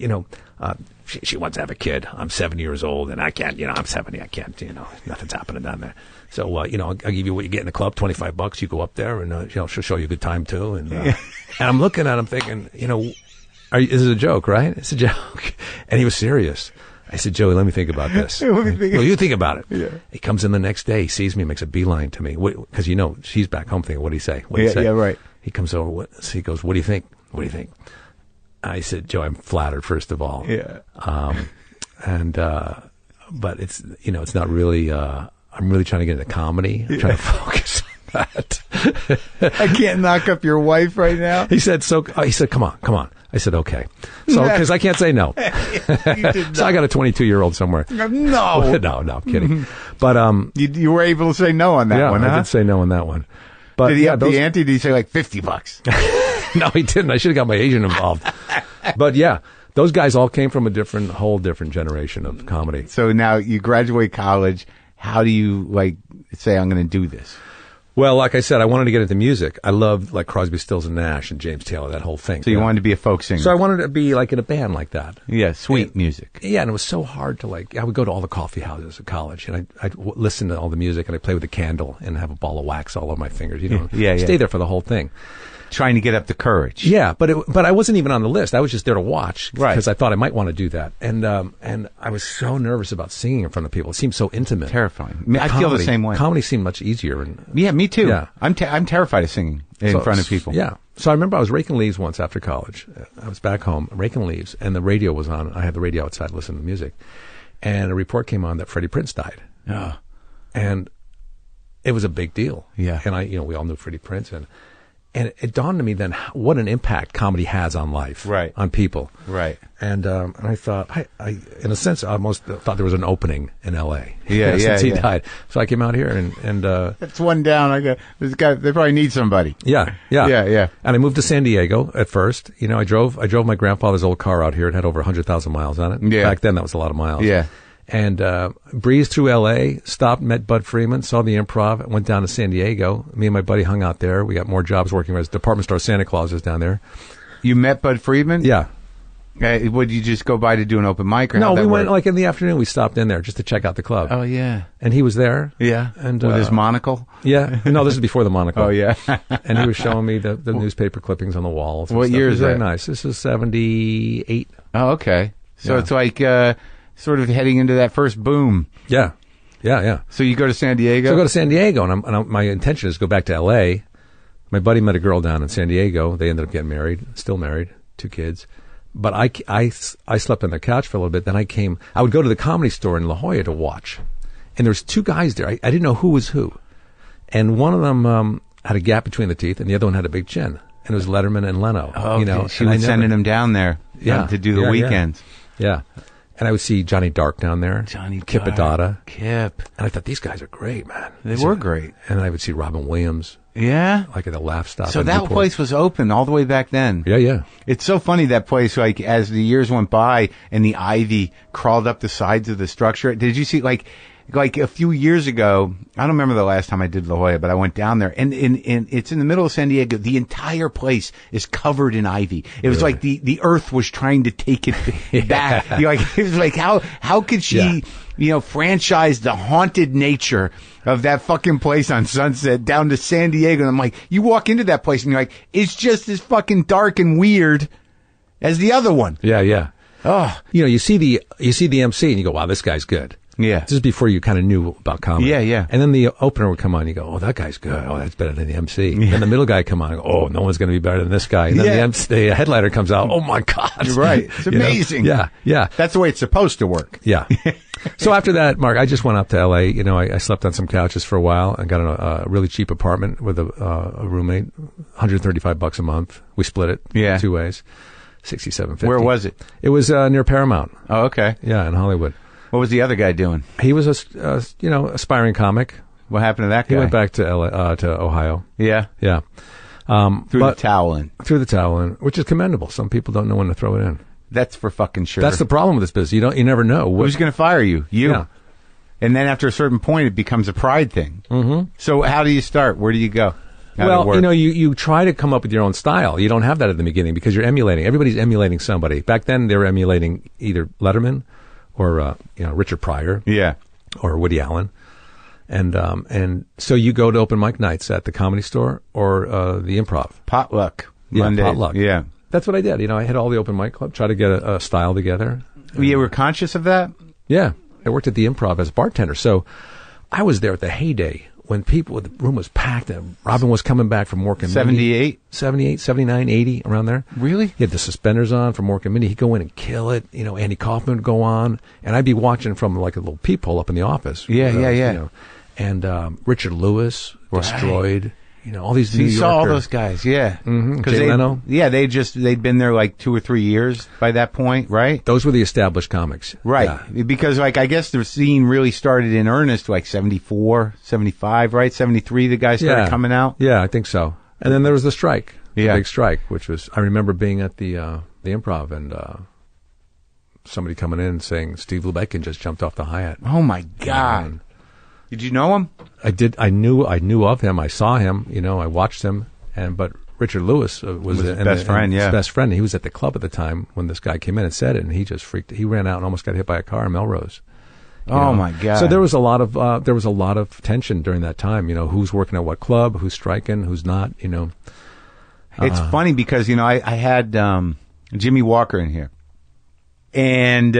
she wants to have a kid. I'm 7 years old and I can't, I'm 70. I can't, nothing's happening down there. So, I'll give you what you get in the club, $25. You go up there and, she'll show you a good time too. And, and I'm looking at him thinking, is it a joke, right? It's a joke. And he was serious. I said, Joey, let me think about this. Well, you think about it. Yeah. He comes in the next day, he sees me, makes a beeline to me. Because, she's back home thinking, what'd he say? What'd he say? Yeah, right. He comes over, he goes, what do you think? What do you think? I said, Joe, I'm flattered, first of all. Yeah. But it's, it's not really, I'm really trying to get into comedy. I'm trying to focus on that. I can't knock up your wife right now. He said, come on. I said, okay. So, because I can't say no. So I got a 22-year-old somewhere. No. No, I'm kidding. But, you were able to say no on that one, huh? I did say no on that one. But did he up the ante? Did he say like $50? No, he didn't. I should have got my agent involved. But yeah, those guys all came from a whole different generation of comedy. So now you graduate college. How do you say, I'm going to do this? Well, like I said, I wanted to get into music. I loved like Crosby, Stills and Nash and James Taylor, that whole thing. So you wanted to be a folk singer. So I wanted to be like in a band like that. Yeah, sweet music. Yeah, and it was so hard to I would go to all the coffee houses at college and I'd listen to all the music and I'd play with a candle and have a ball of wax all over my fingers, Stay there for the whole thing. Trying to get up the courage. Yeah, but I wasn't even on the list. I was just there to watch because Right. I thought I might want to do that. And I was so nervous about singing in front of people. It seemed so intimate. Terrifying. I feel the same way. Comedy seemed much easier. Yeah, me too. Yeah. I'm terrified of singing in front of people. Yeah. So I remember I was raking leaves once after college. I was back home raking leaves, and the radio was on. I had the radio outside listening to music. And a report came on that Freddie Prinze died. Yeah. And it was a big deal. Yeah. And we all knew Freddie Prinze. And it dawned on me then what an impact comedy has on life, right, on people, right. And I thought, I in a sense, I almost thought there was an opening in L.A. Since he died. So I came out here and that's one down. I got this guy. They probably need somebody. Yeah. And I moved to San Diego at first. I drove my grandfather's old car out here. It had over 100,000 miles on it. Yeah. Back then, that was a lot of miles. Yeah. And breezed through L.A., stopped, met Bud Freeman, saw the Improv, went down to San Diego. Me and my buddy hung out there. We got more jobs working as department store Santa Clauses down there. You met Bud Freeman? Yeah. Would you just go by to do an open mic? Or no, we went in the afternoon. We stopped in there just to check out the club. Oh, yeah. And he was there. Yeah. And with his monocle? Yeah. No, this is before the monocle. Oh, yeah. And he was showing me the newspaper clippings on the walls. What year is that? Very nice. This is 78. Oh, okay. So it's like sort of heading into that first boom. Yeah. So you go to San Diego? So I go to San Diego, and my intention is to go back to L.A. My buddy met a girl down in San Diego. They ended up getting married, still married, 2 kids. But I slept on their couch for a little bit. Then I would go to the Comedy Store in La Jolla to watch. And there was 2 guys there. I didn't know who was who. And one of them had a gap between the teeth, and the other one had a big chin. and it was Letterman and Leno. Oh, she was sending him down there to do the weekends. Yeah. And I would see Johnny Dark down there. Kip Adada. Kip. And I thought, these guys are great, man. They were great. And I would see Robin Williams. Yeah? Like at the Laugh Stop. So that place was open all the way back then. Yeah. It's so funny, that place, like, as the years went by and the ivy crawled up the sides of the structure. Did you see, like a few years ago, I don't remember the last time I did La Jolla, but I went down there, and it's in the middle of San Diego. The entire place is covered in ivy. It was like the earth was trying to take it back. It was like, how could she, franchise the haunted nature of that fucking place on Sunset down to San Diego? And I'm like, you walk into that place and you're like, it's just as fucking dark and weird as the other one. Yeah. Oh, you see the MC and you go, wow, this guy's good. Yeah. This is before you kind of knew about comedy. Yeah. And then the opener would come on, you go, oh, that guy's good. Oh, that's better than the MC. Yeah. And the middle guy come on, and go, oh, no one's going to be better than this guy. And then the headliner comes out, oh my God. You're right. It's amazing. Yeah. That's the way it's supposed to work. Yeah. So after that, Mark, I just went up to LA. I slept on some couches for a while and got a really cheap apartment with a roommate, $135 a month. We split it 2 ways, $67.50. Where was it? It was near Paramount. Oh, okay. Yeah, in Hollywood. What was the other guy doing? He was aspiring comic. What happened to that guy? He went back to to Ohio. Yeah. Threw the towel in, which is commendable. Some people don't know when to throw it in. That's for fucking sure. That's the problem with this business. You never know who's going to fire you. Yeah. And then after a certain point, it becomes a pride thing. Mm-hmm. So how do you start? Where do you go? You try to come up with your own style. You don't have that at the beginning because you're emulating. Everybody's emulating somebody. Back then, they were emulating either Letterman or Richard Pryor, or Woody Allen, and so you go to open mic nights at the Comedy Store or the Improv. Potluck. Monday. Potluck. Yeah, that's what I did. I hit all the open mic club, try to get a style together. You were conscious of that? Yeah, I worked at the Improv as a bartender, so I was there at the heyday when the room was packed and Robin was coming back from work and 78, 79, 80, around there. Really? He had the suspenders on from work and Mindy. He'd go in and kill it. Andy Kaufman would go on, and I'd be watching from like a little peephole up in the office. Yeah. And Richard Lewis, Destroyed. All these New Yorkers. You saw all those guys, yeah. Mm-hmm. Jay Leno. Yeah, they'd been there like 2 or 3 years by that point, right? Those were the established comics. Right. Yeah. Because I guess the scene really started in earnest like 74, 75, right? 73 the guys started coming out. Yeah, I think so. And then there was the strike. The big strike, which was, I remember being at the Improv and somebody coming in and saying Steve Lubekin just jumped off the Hyatt. Oh my God. Did you know him? I did. I knew of him. I saw him. I watched him. But Richard Lewis was his best friend. His best friend. He was at the club at the time when this guy came in and said it, and he just freaked. He ran out and almost got hit by a car in Melrose. Oh my God! So there was a lot of tension during that time. Who's working at what club, who's striking, who's not. It's funny because I had Jimmy Walker in here, and.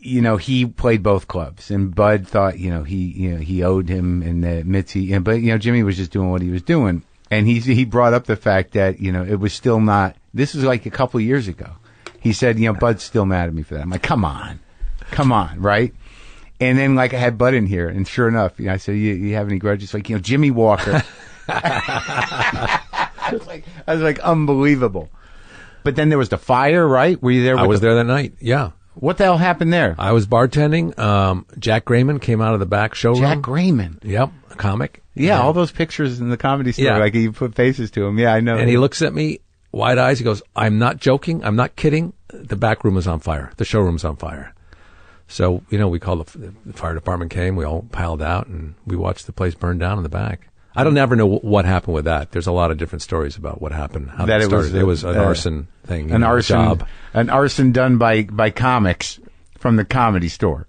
He played both clubs, and Bud thought, he owed him, and Mitzi, but Jimmy was just doing what he was doing, and he brought up the fact that it was still not. This was like a couple of years ago. He said, Bud's still mad at me for that. I'm like, come on, right? And then I had Bud in here, and sure enough, I said, you have any grudges? Like, Jimmy Walker. I was like, unbelievable. But then there was the fire, right? Were you there? I was there that night. Yeah. What the hell happened there? I was bartending. Jack Grayman came out of the back showroom. Jack Grayman? Yep, a comic. Yeah, all those pictures in the Comedy Store, you put faces to him. Yeah, I know. And he looks at me, wide eyes. He goes, I'm not joking. I'm not kidding. The back room is on fire. The showroom's on fire. So, we called the fire department came. We all piled out, and we watched the place burn down in the back. I don't ever know what happened with that. There's a lot of different stories about what happened. How that started. It was an arson thing. An arson done by comics from the Comedy Store.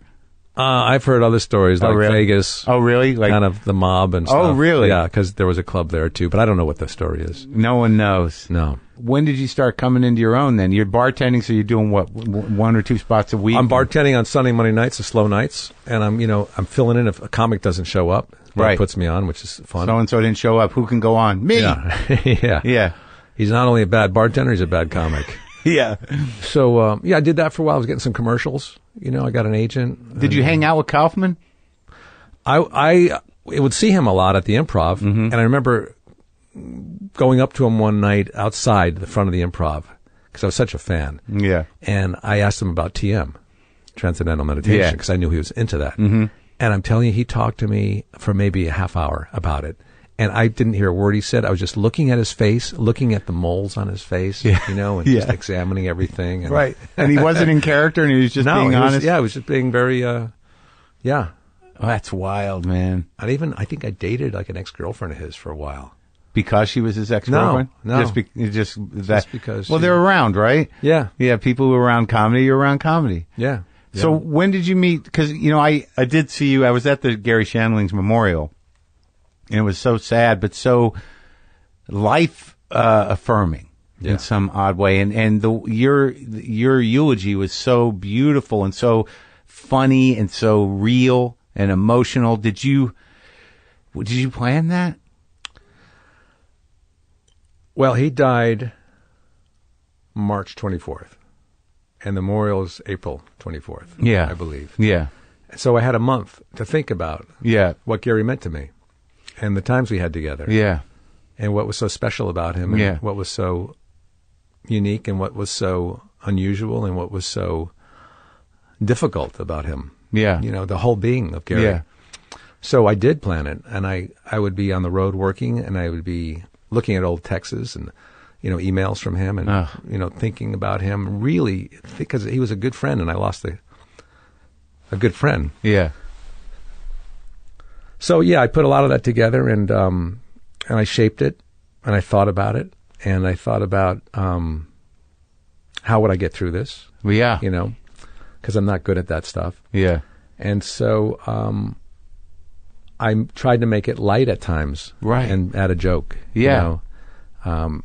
I've heard other stories like Vegas. Oh, really? Kind of the mob and stuff. Oh, really? Yeah, because there was a club there too. But I don't know what the story is. No one knows. No. When did you start coming into your own then? You're bartending, so you're doing what, 1 or 2 spots a week? I'm bartending on Sunday, Monday nights, the slow nights, and I'm filling in if a comic doesn't show up. That puts me on, which is fun. So-and-so didn't show up. Who can go on? Me! Yeah. Yeah. He's not only a bad bartender, he's a bad comic. Yeah. So, I did that for a while. I was getting some commercials. I got an agent. Did you hang out with Kaufman? I would see him a lot at the Improv, and I remember going up to him one night outside the front of the Improv because I was such a fan. Yeah. And I asked him about TM, Transcendental Meditation, because I knew he was into that. Mm-hmm. And I'm telling you, he talked to me for maybe a half hour about it. And I didn't hear a word he said. I was just looking at his face, looking at the moles on his face, you know, and just examining everything. And, right. And he wasn't in character, and he was just being honest? He was just being very, yeah. Oh, that's wild, man. I think I dated like an ex-girlfriend of his for a while. Because she was his ex-girlfriend? No. Just because. Well, they're around, right? Yeah. Yeah, people who are around comedy, you're around comedy. Yeah. So when did you meet? Because, you know, I did see you. I was at the Garry Shandling's memorial, and it was so sad, but so life affirming in some odd way. And your eulogy was so beautiful and so funny and so real and emotional. Did you plan that? Well, he died March 24th, and the memorial is April 24th. Yeah, I believe. Yeah. So I had a month to think about what Garry meant to me, and the times we had together. Yeah. And what was so special about him, and what was so unique, and what was so unusual, and what was so difficult about him. Yeah. You know, the whole being of Garry. Yeah. So I did plan it, and I would be on the road working, and I would be looking at old texts and, you know, emails from him and, you know, thinking about him really, because he was a good friend, and I lost a good friend. Yeah. So, I put a lot of that together, and I shaped it, and I thought about it, and I thought about how would I get through this? Well, yeah. You know, because I'm not good at that stuff. Yeah. And so I tried to make it light at times, right, and add a joke, you know,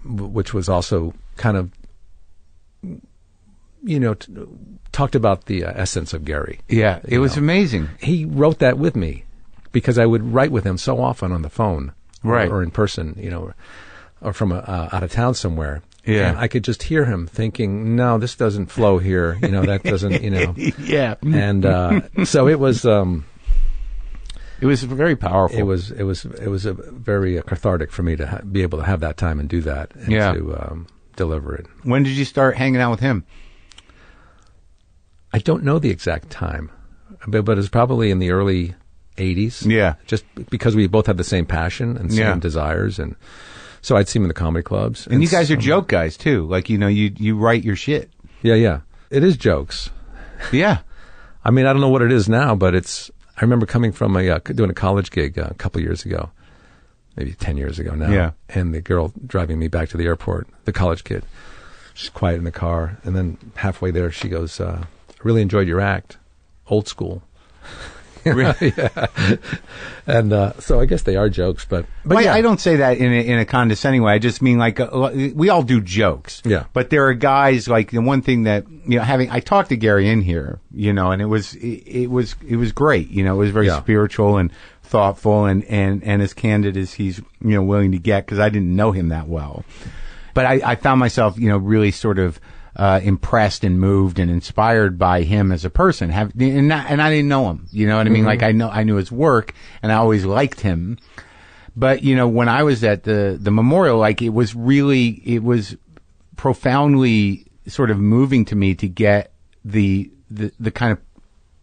which was also kind of, you know, talked about the essence of Garry. Yeah, it was amazing. He wrote that with me because I would write with him so often on the phone, right, or in person, you know, or from out of town somewhere. Yeah, and I could just hear him thinking, "No, this doesn't flow here. You know, that doesn't, you know." Yeah, and so it was. It was very powerful. It was a very cathartic for me to be able to have that time and do that, and to deliver it. When did you start hanging out with him? I don't know the exact time, but it was probably in the early 80s. Yeah, just because we both had the same passion and same desires, and so I'd see him in the comedy clubs. And you guys are joke guys too. Like, you know, you write your shit. Yeah, it is jokes. Yeah, I mean, I don't know what it is now, but it's. I remember coming from doing a college gig a couple years ago, maybe 10 years ago now. Yeah. And the girl driving me back to the airport, the college kid, she's quiet in the car. And then halfway there, she goes, I really enjoyed your act. Old school. Really? Yeah. And so I guess they are jokes, but well, I don't say that in a condescending way. I just mean like we all do jokes. Yeah. But there are guys like the one thing that, you know, I talked to Garry in here, you know, and it was great. You know, it was very spiritual and thoughtful and as candid as he's, you know, willing to get, because I didn't know him that well. But I found myself, you know, really sort of impressed and moved and inspired by him as a person. And I didn't know him, you know what I mean? Mm-hmm. Like I knew his work, and I always liked him. But, you know, when I was at the memorial, like it was profoundly sort of moving to me to get the kind of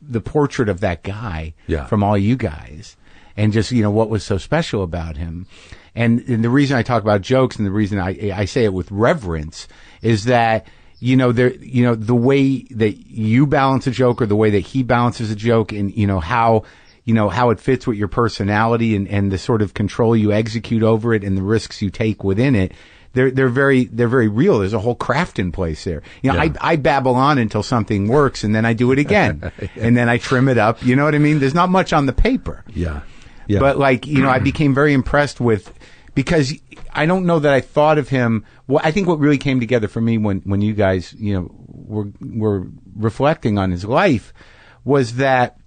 the portrait of that guy from all you guys, and just, you know, what was so special about him. And the reason I talk about jokes, and the reason I say it with reverence, is that, you know, the way that you balance a joke, or the way that he balances a joke, and, you know, how it fits with your personality, and the sort of control you execute over it, and the risks you take within it, they're very real. There's a whole craft in place there. You know, I babble on until something works, and then I do it again, and then I trim it up. You know what I mean? There's not much on the paper. Yeah. But, like, you know, I became very impressed with, because I don't know that I thought of him. Well, I think what really came together for me when you guys, you know, were reflecting on his life, was that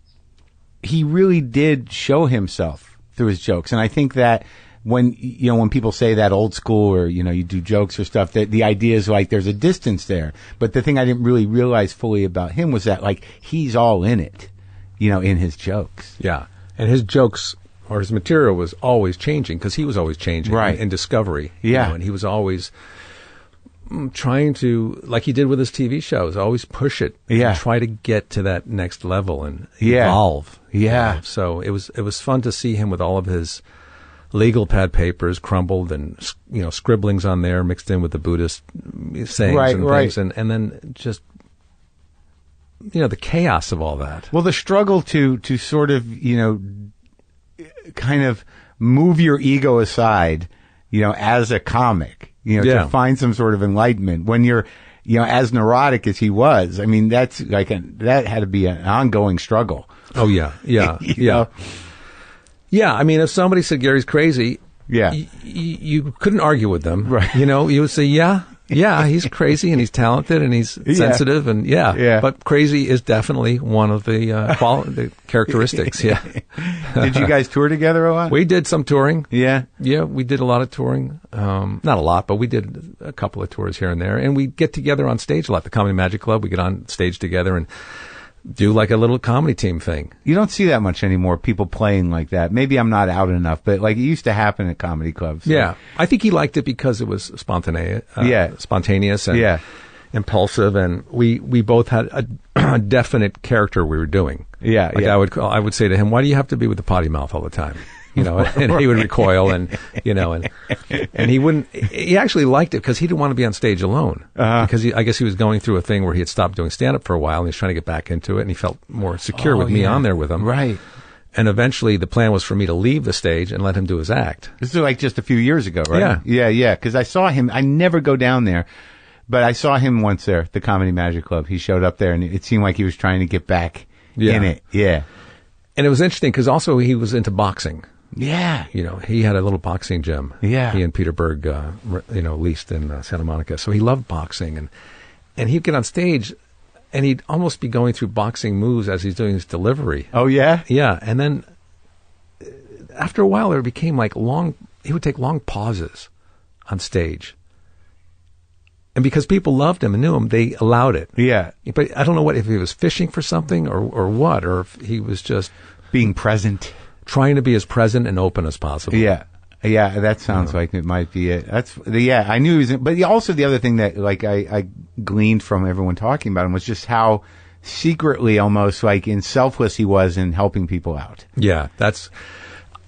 he really did show himself through his jokes. And I think that when people say that old school, or, you know, you do jokes or stuff, that the idea is like there's a distance there. But the thing I didn't really realize fully about him was that, like, he's all in it, you know, in his jokes. Yeah. And his jokes or his material was always changing because he was always changing in discovery. Yeah. And he was always trying to, like he did with his TV shows, always push it. Yeah. And try to get to that next level and evolve. Yeah. So it was fun to see him with all of his legal pad papers crumbled and, scribblings on there mixed in with the Buddhist sayings and things. And then just, the chaos of all that. Well, the struggle to sort of, kind of move your ego aside, as a comic, to find some sort of enlightenment when you're, as neurotic as he was. I mean, that's that had to be an ongoing struggle. Oh, yeah. Yeah. know? Yeah. I mean, if somebody said Gary's crazy, yeah, you couldn't argue with them. Right. You would say, yeah, he's crazy and he's talented and he's sensitive and but crazy is definitely one of the the characteristics. Yeah. Did you guys tour together a lot? We did some touring. Yeah. Yeah, we did a lot of touring. Not a lot, but we did a couple of tours here and there. And we get together on stage a lot. The Comedy Magic Club, we get on stage together and do like a little comedy team thing. You don't see that much anymore, people playing like that. Maybe I'm not out enough, but like it used to happen at comedy clubs. So. Yeah. I think he liked it because it was spontaneous and impulsive, and we both had a definite character we were doing. Yeah. Like I would say to him, why do you have to be with the potty mouth all the time? And he would recoil and he actually liked it because he didn't want to be on stage alone. Because I guess he was going through a thing where he had stopped doing stand-up for a while and he was trying to get back into it and he felt more secure with me on there with him. Right. And eventually the plan was for me to leave the stage and let him do his act. This is like just a few years ago, right? Yeah. Yeah. Because I saw him, I never go down there, but I saw him once there at the Comedy Magic Club. He showed up there and it seemed like he was trying to get back in it. Yeah. And it was interesting because also he was into boxing. Yeah. He had a little boxing gym. Yeah. He and Peter Berg, leased in Santa Monica. So he loved boxing. And he'd get on stage and he'd almost be going through boxing moves as he's doing his delivery. Oh, yeah? Yeah. And then after a while, it became like he would take long pauses on stage. And because people loved him and knew him, they allowed it. Yeah. But I don't know if he was fishing for something or what, or if he was just being present. Trying to be as present and open as possible. Yeah. Yeah, that sounds like it might be it. I knew he was, but also the other thing that like I gleaned from everyone talking about him was just how secretly almost like selfless he was in helping people out. Yeah,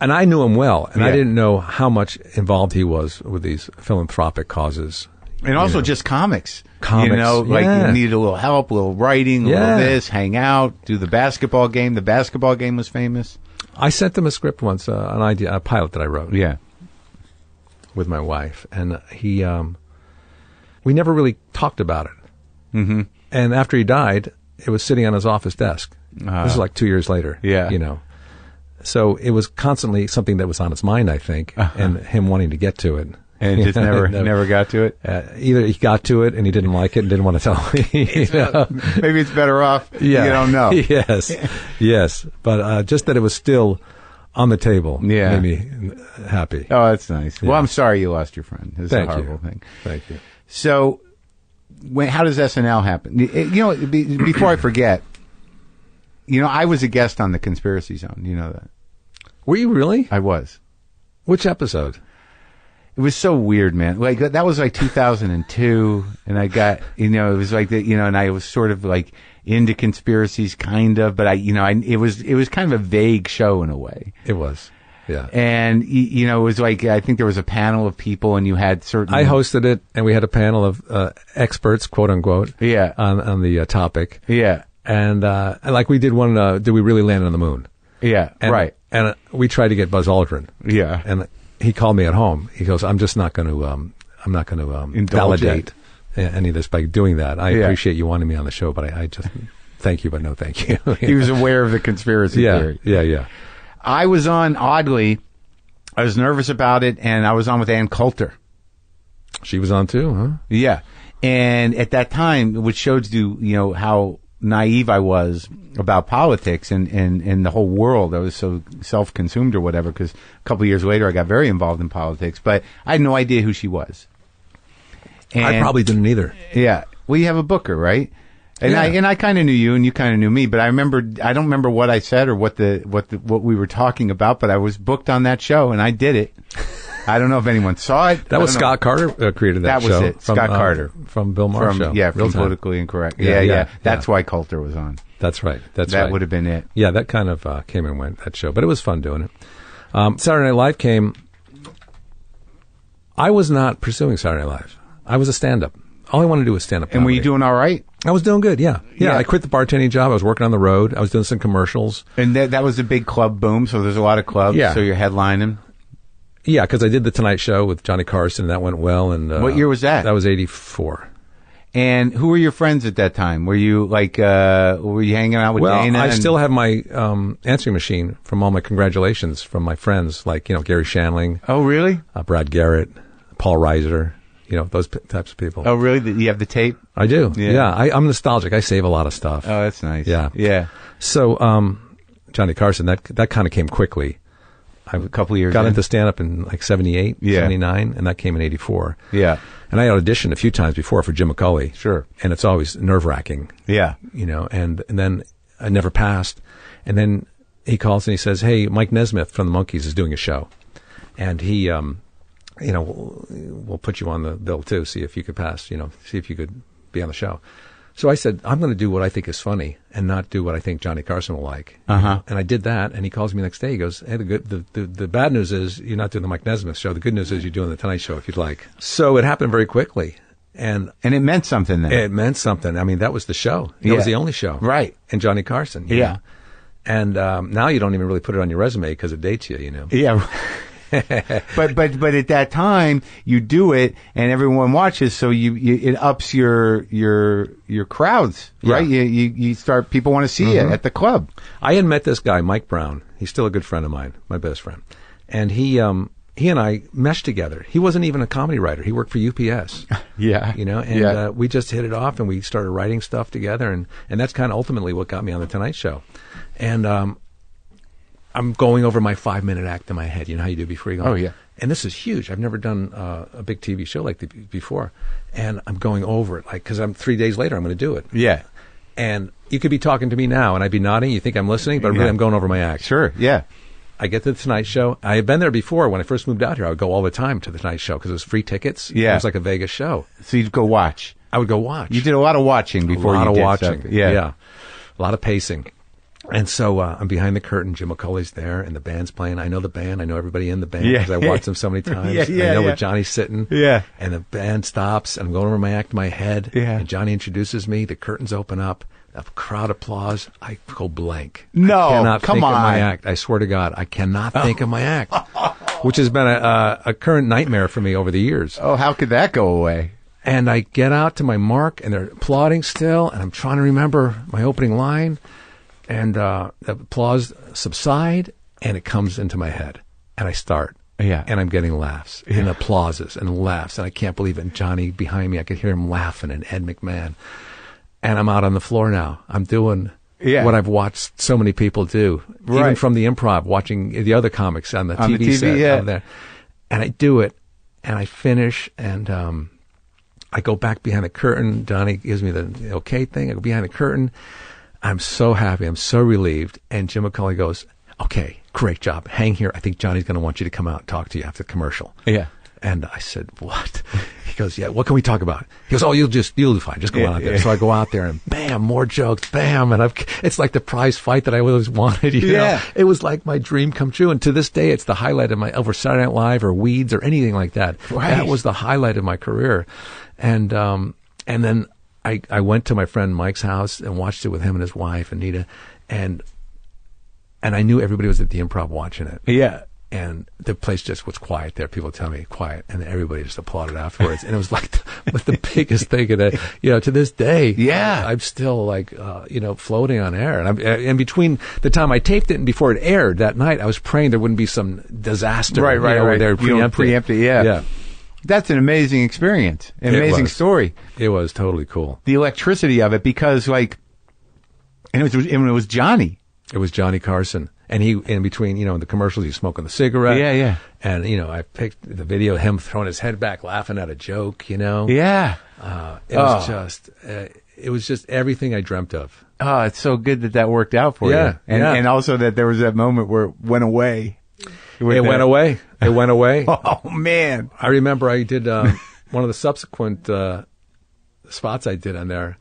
and I knew him well, and I didn't know how much involved he was with these philanthropic causes. And also just comics. Like you needed a little help, a little writing, a little this, hang out, do the basketball game. The basketball game was famous. I sent them a script once, a pilot that I wrote. Yeah. With my wife. And we never really talked about it. Mm-hmm. And after he died, it was sitting on his office desk. This is like 2 years later. Yeah. So it was constantly something that was on his mind, I think, and him wanting to get to it. And just never got to it? Either he got to it and he didn't like it and didn't want to tell me. Maybe it's better off. Yeah. You don't know. Yes. But just that it was still on the table made me happy. Oh, that's nice. Yeah. Well, I'm sorry you lost your friend. It's a horrible thing. Thank you. So, how does SNL happen? Before I forget, I was a guest on The Conspiracy Zone. You know that? Were you really? I was. Which episode? It was so weird, man. Like that was like 2002, and I got it was like and I was sort of like into conspiracies, kind of, but it was kind of a vague show in a way. It was, yeah. And it was like I think there was a panel of people, and you had certain. I hosted it, and we had a panel of experts, quote unquote, on the topic, and like we did one. Did we really land on the moon? Yeah, right. And we tried to get Buzz Aldrin. Yeah, and he called me at home. He goes, I'm just not going to validate any of this by doing that. I appreciate you wanting me on the show, but I just thank you, but no thank you. He was aware of the conspiracy theory. Yeah. I was on, oddly, I was nervous about it, and I was on with Ann Coulter. She was on too, huh? Yeah. And at that time, which shows you, how naive I was about politics and the whole world. I was so self-consumed or whatever, because a couple of years later I got very involved in politics, but I had no idea who she was. And I probably didn't either. Yeah. Well, you have a booker, right? And I kind of knew you, and you kind of knew me. But I don't remember what I said or what we were talking about. But I was booked on that show, and I did it. I don't know if anyone saw it. That was Scott Carter created that show. That was it. Scott Carter from Bill Maher's show. Yeah, from Politically Incorrect. Yeah. That's why Coulter was on. That's right. That would have been it. Yeah, that kind of came and went, that show. But it was fun doing it. Saturday Night Live came. I was not pursuing Saturday Night Live. I was a stand-up. All I wanted to do was stand-up comedy. And were you doing all right? I was doing good, yeah. I quit the bartending job. I was working on the road. I was doing some commercials. And that was a big club boom, so there's a lot of clubs. Yeah. So you're headlining. Yeah, because I did the Tonight Show with Johnny Carson, and that went well. And what year was that? That was 84. And who were your friends at that time? Were you were you hanging out with Dana? I still have my answering machine from all my congratulations from my friends, like, Garry Shandling. Oh, really? Brad Garrett, Paul Reiser, those types of people. Oh, really? You have the tape? I do. Yeah. I'm nostalgic. I save a lot of stuff. Oh, that's nice. Yeah. Yeah. So, Johnny Carson, that kind of came quickly. I a couple of years got into stand-up in like 78, 79, and that came in 84. Yeah. And I auditioned a few times before for Jim McCulley. Sure. And it's always nerve-wracking. Yeah. And then I never passed. And then he calls and he says, hey, Mike Nesmith from the Monkees is doing a show. And he, we'll put you on the bill too, see if you could pass, see if you could be on the show. So I said, I'm going to do what I think is funny and not do what I think Johnny Carson will like. Uh-huh. And I did that, and he calls me the next day. He goes, hey, the bad news is you're not doing the Mike Nesmith show. The good news is you're doing the Tonight Show if you'd like. So it happened very quickly. And it meant something then. It meant something. I mean, that was the show. That was the only show. Right. And Johnny Carson. Yeah. And now you don't even really put it on your resume because it dates you, Yeah. but at that time you do it and everyone watches, so it ups your crowds, right? You start, people want to see you at the club. I had met this guy, Mike Brown. He's still a good friend of mine, my best friend, and he and I meshed together. He wasn't even a comedy writer. He worked for UPS. And we just hit it off, and we started writing stuff together, and that's kind of ultimately what got me on the Tonight Show. And I'm going over my 5-minute act in my head. You know how you do before you go? Oh, yeah. And this is huge. I've never done a big TV show like before. And I'm going over it, because 3 days later I'm going to do it. Yeah. And you could be talking to me now, and I'd be nodding. You think I'm listening, but really I'm going over my act. Sure, yeah. I get to the Tonight Show. I had been there before. When I first moved out here, I would go all the time to the Tonight Show because it was free tickets. Yeah. It was like a Vegas show. So you'd go watch. I would go watch. You did a lot of watching before you did watching. Stuff. Yeah. A lot of pacing. And so I'm behind the curtain. Jim McCulley's there, and the band's playing. I know the band. I know everybody in the band because I watched them so many times. I know where Johnny's sitting. Yeah. And the band stops, and I'm going over my act in my head. Yeah. And Johnny introduces me. The curtains open up. A crowd applause. I go blank. No, I cannot come think on. of my act. I swear to God, I cannot think of my act, which has been a current nightmare for me over the years. Oh, how could that go away? And I get out to my mark, and they're applauding still, and I'm trying to remember my opening line. And the applause subside, and it comes into my head, and I start. Yeah. And I'm getting laughs and applauses and laughs, and I can't believe it. And Johnny behind me, I could hear him laughing, and Ed McMahon. And I'm out on the floor now. I'm doing what I've watched so many people do, even from the Improv, watching the other comics on the TV set over there. And I do it, and I finish, and I go back behind the curtain. Johnny gives me the okay thing. I go behind the curtain. I'm so happy. I'm so relieved. And Jim McCulley goes, okay, great job. Hang here. I think Johnny's going to want you to come out and talk to you after the commercial. Yeah. And I said, what? He goes, yeah, what can we talk about? He goes, oh, you'll do fine. Just go out there. So I go out there and bam, more jokes, bam. And it's like the prize fight that I always wanted. You know? It was like my dream come true. And to this day, it's the highlight of my, over Saturday Night Live or Weeds or anything like that. Right. That was the highlight of my career. And then I went to my friend Mike's house and watched it with him and his wife, Anita. And I knew everybody was at the Improv watching it. Yeah. And the place just was quiet there. People tell me quiet, and everybody just applauded afterwards. And it was like the biggest thing of that. To this day, I'm still like, floating on air. And between the time I taped it and before it aired that night, I was praying there wouldn't be some disaster. Right. Where they're preempted. Yeah. That's an amazing experience. An amazing story. It was totally cool. The electricity of it, because and it was Johnny. It was Johnny Carson. And he, in between, in the commercials, he's smoking the cigarette. Yeah. And, I picked the video of him throwing his head back, laughing at a joke, Yeah. It was just, it was just everything I dreamt of. Oh, it's so good that worked out for Yeah, you. And also that there was that moment where it went away. It went away. It went away. Oh, man. I remember I did one of the subsequent spots I did on there.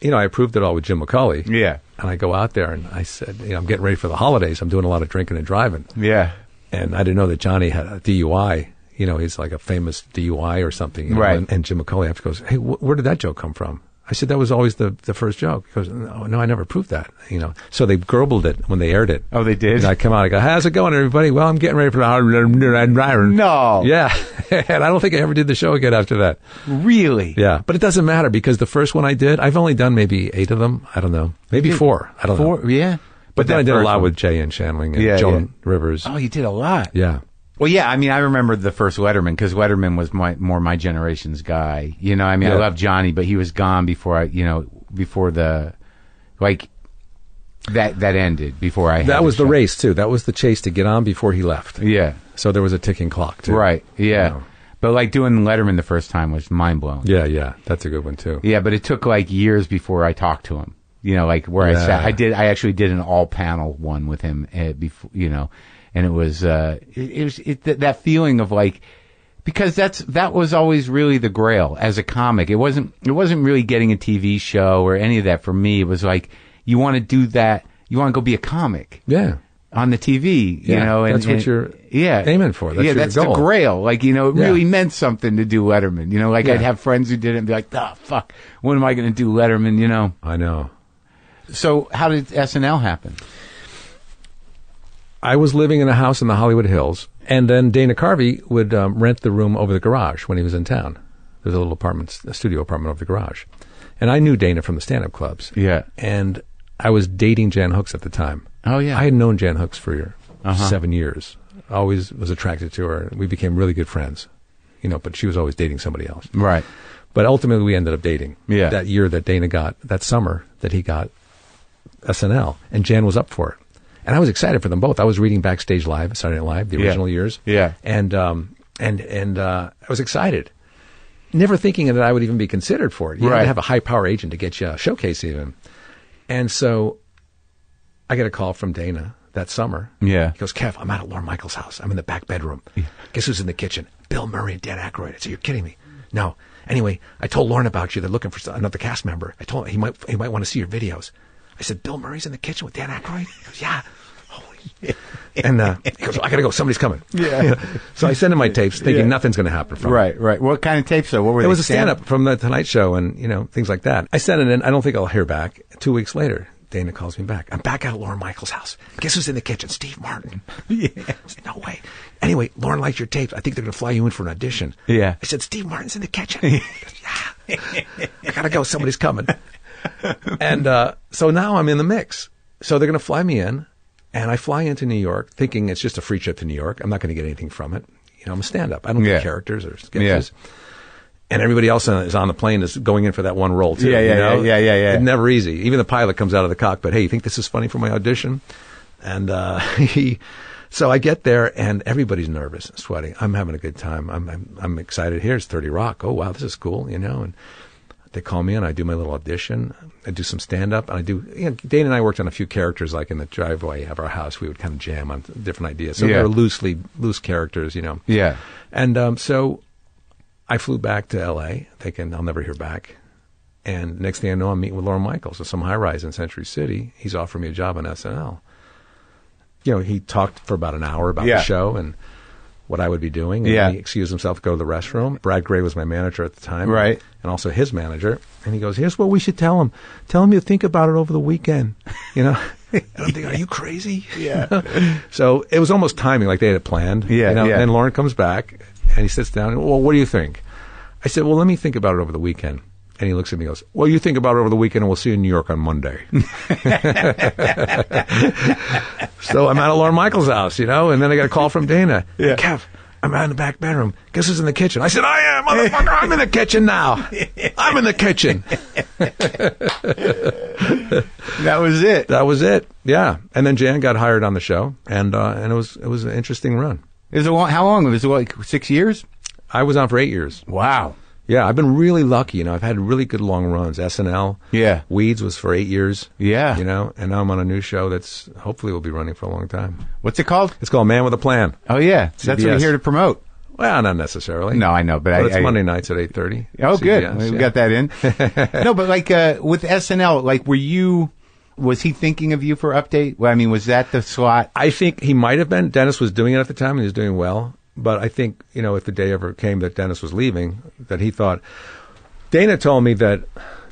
You know, I approved it all with Jim McCauley. Yeah. And I go out there and I said, you know, I'm getting ready for the holidays. I'm doing a lot of drinking and driving. Yeah. And I didn't know that Johnny had a DUI. You know, he's like a famous DUI or something. You know? Right. And Jim McCauley after goes, hey, where did that joke come from? I said, that was always the first joke. He goes, no, I never proved that. You know, so they gurgled it when they aired it. Oh, they did? And I come out, I go, how's it going, everybody? Well, I'm getting ready for the holidays. No. Yeah. And I don't think I ever did the show again after that. Really? Yeah. But it doesn't matter because the first one I did, I've only done maybe 8 of them. I don't know. Maybe 4. I don't know. 4? Yeah. But then I did a lot with Jay and Shandling and Joan Rivers. Oh, you did a lot. Yeah. Well, yeah, I mean, I remember the first Letterman because Letterman was more my generation's guy. You know, I mean, I love Johnny, but he was gone before before the, like, that ended, before I had That was the show. race, too. That was the chase to get on before he left. Yeah. So there was a ticking clock, too. Right, yeah. You know. But, like, doing Letterman the first time was mind-blowing. Yeah. That's a good one, too. Yeah, but it took, like, years before I talked to him. You know, like, where I sat. I actually did an all-panel one with him, before, you know. And it was that feeling of like, because that was always really the grail as a comic. It wasn't really getting a TV show or any of that for me. It was like, you want to do that. You want to go be a comic. Yeah. On the TV, you know, and that's what you're aiming for. That's your that's goal. the grail. Like, you know, it really meant something to do Letterman. You know, like I'd have friends who did it and be like, oh, fuck, when am I going to do Letterman, you know? I know. So how did SNL happen? I was living in a house in the Hollywood Hills, and then Dana Carvey would rent the room over the garage when he was in town. There's a little studio apartment over the garage. And I knew Dana from the stand-up clubs. Yeah. And I was dating Jan Hooks at the time. Oh, yeah. I had known Jan Hooks for 7 years. Always was attracted to her. We became really good friends, you know, but she was always dating somebody else. Right. But ultimately we ended up dating. Yeah. That year that Dana got, that summer that he got SNL, and Jan was up for it. And I was excited for them both. I was reading Backstage Live, Saturday Night Live, the original years. Yeah. And I was excited. Never thinking that I would even be considered for it. You had to have a high power agent to get you a showcase even. And so I get a call from Dana that summer. Yeah. He goes, Kev, I'm out at Lorne Michaels' house. I'm in the back bedroom. Yeah. Guess who's in the kitchen? Bill Murray and Dan Aykroyd. I said, you're kidding me. No. Anyway, I told Lorne about you. They're looking for another cast member. I told him he might want to see your videos. I said, Bill Murray's in the kitchen with Dan Aykroyd? He goes, yeah. Holy shit. And he goes, well, I got to go. Somebody's coming. Yeah. So I sent him my tapes thinking nothing's going to happen from it. Right. What kind of tapes, though? What were they? It was a stand-up from The Tonight Show and, you know, things like that. I sent it in. I don't think I'll hear back. 2 weeks later, Dana calls me back. I'm back out at Lorne Michaels' house. Guess who's in the kitchen? Steve Martin. Yeah. I said, no way. Anyway, Lorne liked your tapes. I think they're going to fly you in for an audition. Yeah. I said, Steve Martin's in the kitchen. He goes, yeah. I got to go. Somebody's coming. And so now I'm in the mix. So they're going to fly me in, and I fly into New York thinking it's just a free trip to New York. I'm not going to get anything from it. You know, I'm a stand-up. I don't do characters or sketches. Yeah. And everybody else is on the plane is going in for that one role, too. Yeah. It's never easy. Even the pilot comes out of the cockpit, hey, you think this is funny for my audition? And so I get there, and everybody's nervous and sweating. I'm having a good time. I'm excited. Here's 30 Rock. Oh, wow, this is cool, you know. And they call me in. I do my little audition. I do some stand-up. And I do, you know, Dana and I worked on a few characters, like in the driveway of our house. We would kind of jam on different ideas. So they were loose characters, you know. Yeah. And so I flew back to L.A. thinking I'll never hear back. And next thing I know, I'm meeting with Lorne Michaels at some high-rise in Century City. He's offering me a job on SNL. You know, he talked for about an hour about the show and what I would be doing. And he excused himself to go to the restroom. Brad Gray was my manager at the time. Right. And also his manager. And he goes, here's what we should tell him. Tell him you think about it over the weekend. You know? And I'm thinking, are you crazy? Yeah. So it was almost timing, like they had it planned. Yeah. You know? And Lorne comes back and he sits down and, well, what do you think? I said, well, let me think about it over the weekend. And he looks at me and goes, well, you think about it over the weekend and we'll see you in New York on Monday. So I'm out at Lorne Michaels' house, you know, and then I got a call from Dana. Yeah. Kev, I'm out in the back bedroom. Guess who's in the kitchen? I said, I am, motherfucker. I'm in the kitchen now. I'm in the kitchen. That was it. That was it. Yeah. And then Jan got hired on the show, and it was an interesting run. How long? Was it like 6 years? I was on for 8 years. Wow. Yeah, I've been really lucky. I've had really good long runs. SNL. Yeah. Weeds was for 8 years. Yeah. And now I'm on a new show that's hopefully will be running for a long time. What's it called? It's called Man with a Plan. Oh, yeah. So that's what you're here to promote. Well, not necessarily. No, I know, but it's Monday nights at 8:30. Oh, good. We got that in. No, but like with SNL, like was he thinking of you for Update? Well, I mean, was that the slot? I think he might have been. Dennis was doing it at the time, and he was doing well. But I think, if the day ever came that Dennis was leaving, that he thought... Dana told me that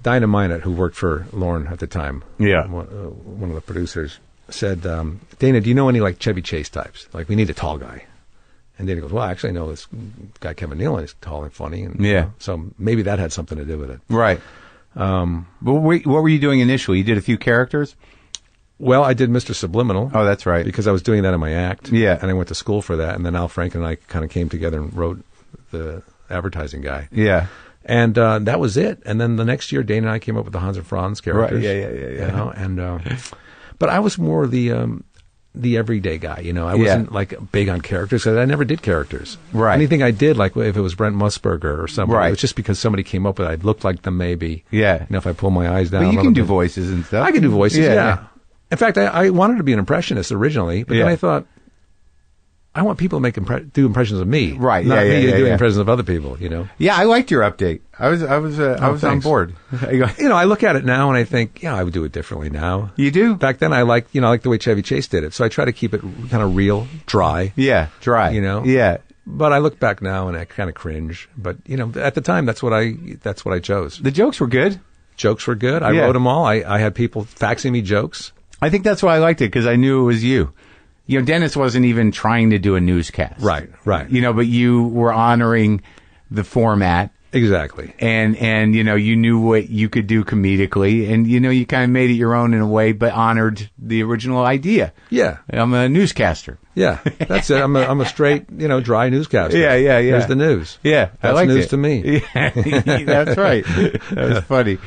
Dinah Minot, who worked for Lorne at the time, one of the producers, said, Dana, do you know any, like, Chevy Chase types? Like, we need a tall guy. And Dana goes, well, actually, I know this guy Kevin Nealon is tall and funny. And, so maybe that had something to do with it. Right. But what were you doing initially? You did a few characters? Well, I did Mr. Subliminal. Oh, that's right. Because I was doing that in my act. Yeah. And I went to school for that. And then Al Franken and I kind of came together and wrote the advertising guy. Yeah. And that was it. And then the next year, Dana and I came up with the Hans and Franz characters. Right. Yeah. But I was more the everyday guy. I wasn't like big on characters because I never did characters. Right. Anything I did, like if it was Brent Musburger or something, right. It was just because somebody came up with it. I looked like them maybe. Yeah. If I pull my eyes down. But you can do voices and stuff. I can do voices, yeah. In fact, I wanted to be an impressionist originally, but then I thought, I want people to do impressions of me, right? Not me doing impressions of other people. Yeah, I liked your Update. I was on board. I look at it now and I think, I would do it differently now. You do? Back then, I liked the way Chevy Chase did it, so I try to keep it kind of real, dry. Yeah, dry. Yeah. But I look back now and I kind of cringe. But at the time, that's what I chose. The jokes were good. Jokes were good. I wrote them all. I had people faxing me jokes. I think that's why I liked it, because I knew it was you. Dennis wasn't even trying to do a newscast. Right. But you were honoring the format. Exactly. And you knew what you could do comedically, and you kind of made it your own in a way, but honored the original idea. Yeah. I'm a newscaster. Yeah. That's it. I'm a straight, dry newscaster. Yeah. Here's the news. Yeah. That's news to me. Yeah, that's right. That was funny.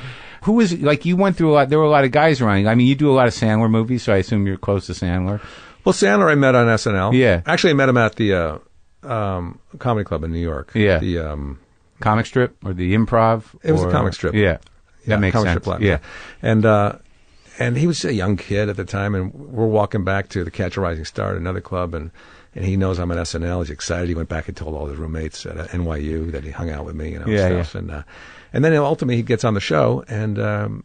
Who was, you went through a lot, there were a lot of guys around. I mean, you do a lot of Sandler movies, so I assume you're close to Sandler. Well, Sandler I met on SNL. Yeah. Actually, I met him at the Comedy Club in New York. Yeah. The comic strip or the Improv? It was a comic strip. Yeah. That makes comic sense. Strip Yeah. And he was a young kid at the time, and we're walking back to the Catch a Rising Star at another club, and he knows I'm at SNL. He's excited. He went back and told all his roommates at NYU that he hung out with me, and stuff. Yeah. And then ultimately he gets on the show, and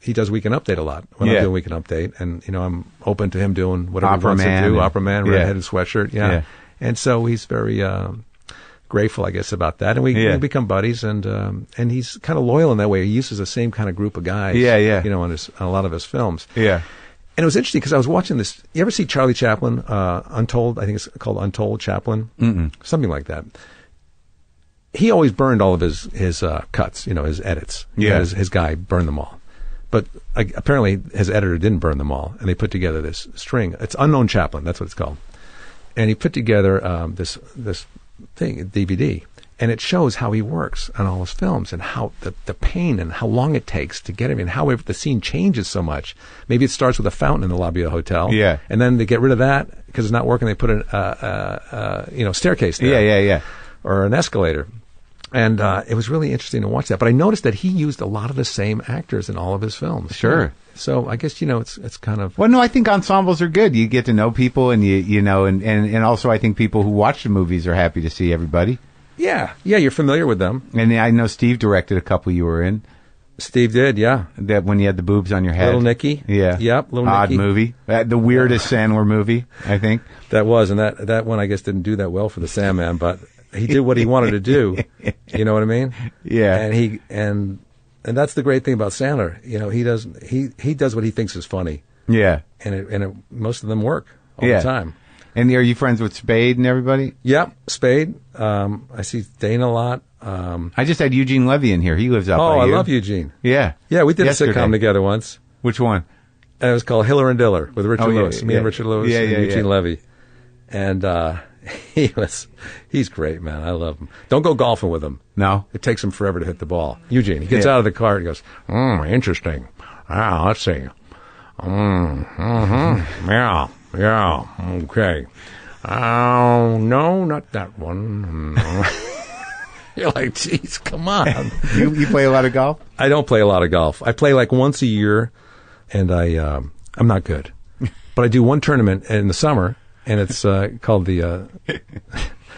he does Weekend Update a lot when I'm doing Weekend Update, and I'm open to him doing whatever he wants to do. Opera Man, redheaded sweatshirt, yeah. And so he's very grateful, I guess, about that, and we become buddies, and he's kind of loyal in that way. He uses the same kind of group of guys, on a lot of his films, yeah. And it was interesting because I was watching this. You ever see Charlie Chaplin, Untold? I think it's called Untold Chaplin, something like that. He always burned all of his cuts, his edits. Yeah. His guy burned them all. But apparently his editor didn't burn them all, and they put together this string. It's Unknown Chaplin, that's what it's called. And he put together this thing, DVD, and it shows how he works on all his films and how the pain and how long it takes to get him, and how the scene changes so much. Maybe it starts with a fountain in the lobby of a hotel, and then they get rid of that because it's not working. They put a staircase there, or an escalator. And it was really interesting to watch that. But I noticed that he used a lot of the same actors in all of his films. Sure. So I guess, it's kind of... Well, no, I think ensembles are good. You get to know people, and and also I think people who watch the movies are happy to see everybody. Yeah, you're familiar with them. And I know Steve directed a couple you were in. Steve did, yeah. That when you had the boobs on your head. Little Nicky. Yeah. Yep, Little Odd Nicky. movie. The weirdest Sandler movie, I think. That was, and that one I guess didn't do that well for the Sandman, but... He did what he wanted to do. You know what I mean? Yeah. And that's the great thing about Sandler. He does what he thinks is funny. Yeah. And most of them work all the time. And are you friends with Spade and everybody? Yep, Spade. I see Dana a lot. I just had Eugene Levy in here. He lives up by I you. love Eugene. Yeah. Yeah, we did Yesterday. a sitcom together once. Which one? And it was called Hiller and Diller with Richard Lewis. Me and Richard Lewis and Eugene Levy. And he's great, man. I love him. Don't go golfing with him. No. It takes him forever to hit the ball. Eugene, he gets out of the car and he goes, interesting. Let's see. Yeah, okay. No, not that one. You're like, geez, come on. You play a lot of golf? I don't play a lot of golf. I play like once a year, and I'm not good. But I do one tournament in the summer, and it's called the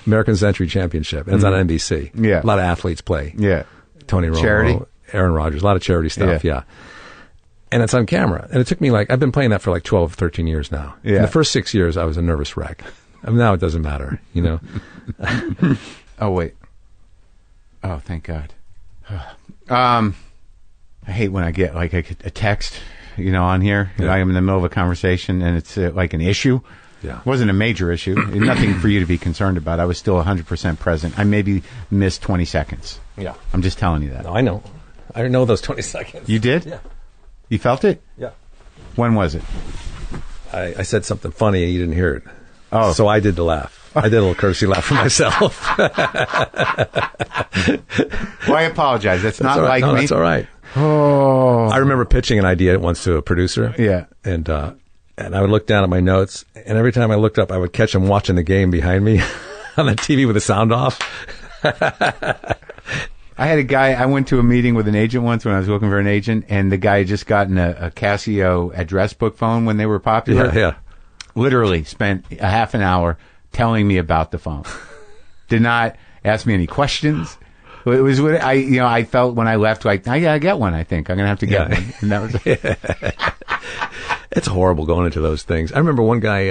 American Century Championship. And it's on NBC. Yeah. A lot of athletes play. Yeah. Tony Romo, Charity? Aaron Rodgers, a lot of charity stuff, yeah. And it's on camera. And it took me I've been playing that for like 12, 13 years now. Yeah. In the first 6 years, I was a nervous wreck. Now it doesn't matter, Oh, wait. Oh, thank God. I hate when I get like a text, on here. Yeah. I'm in the middle of a conversation and it's like an issue. Yeah. It wasn't a major issue. Nothing for you to be concerned about. I was still 100% present. I maybe missed 20 seconds. Yeah. I'm just telling you that. No, I know. I know those 20 seconds. You did? Yeah. You felt it? Yeah. When was it? I said something funny and you didn't hear it. Oh. So I did the laugh. I did a little courtesy laugh for myself. Well, I apologize. That's not all right. like No, me. that's all right. Oh. I remember pitching an idea once to a producer. Yeah. And I would look down at my notes, and every time I looked up, I would catch him watching the game behind me on the TV with the sound off. I had a guy, I went to a meeting with an agent once when I was looking for an agent, and the guy had just gotten a Casio address book phone when they were popular. Yeah. Literally spent a half an hour telling me about the phone. Did not ask me any questions. It was what I felt when I left, like, I gotta get one, I think. I'm gonna have to get one. And that was It's horrible going into those things. I remember one guy,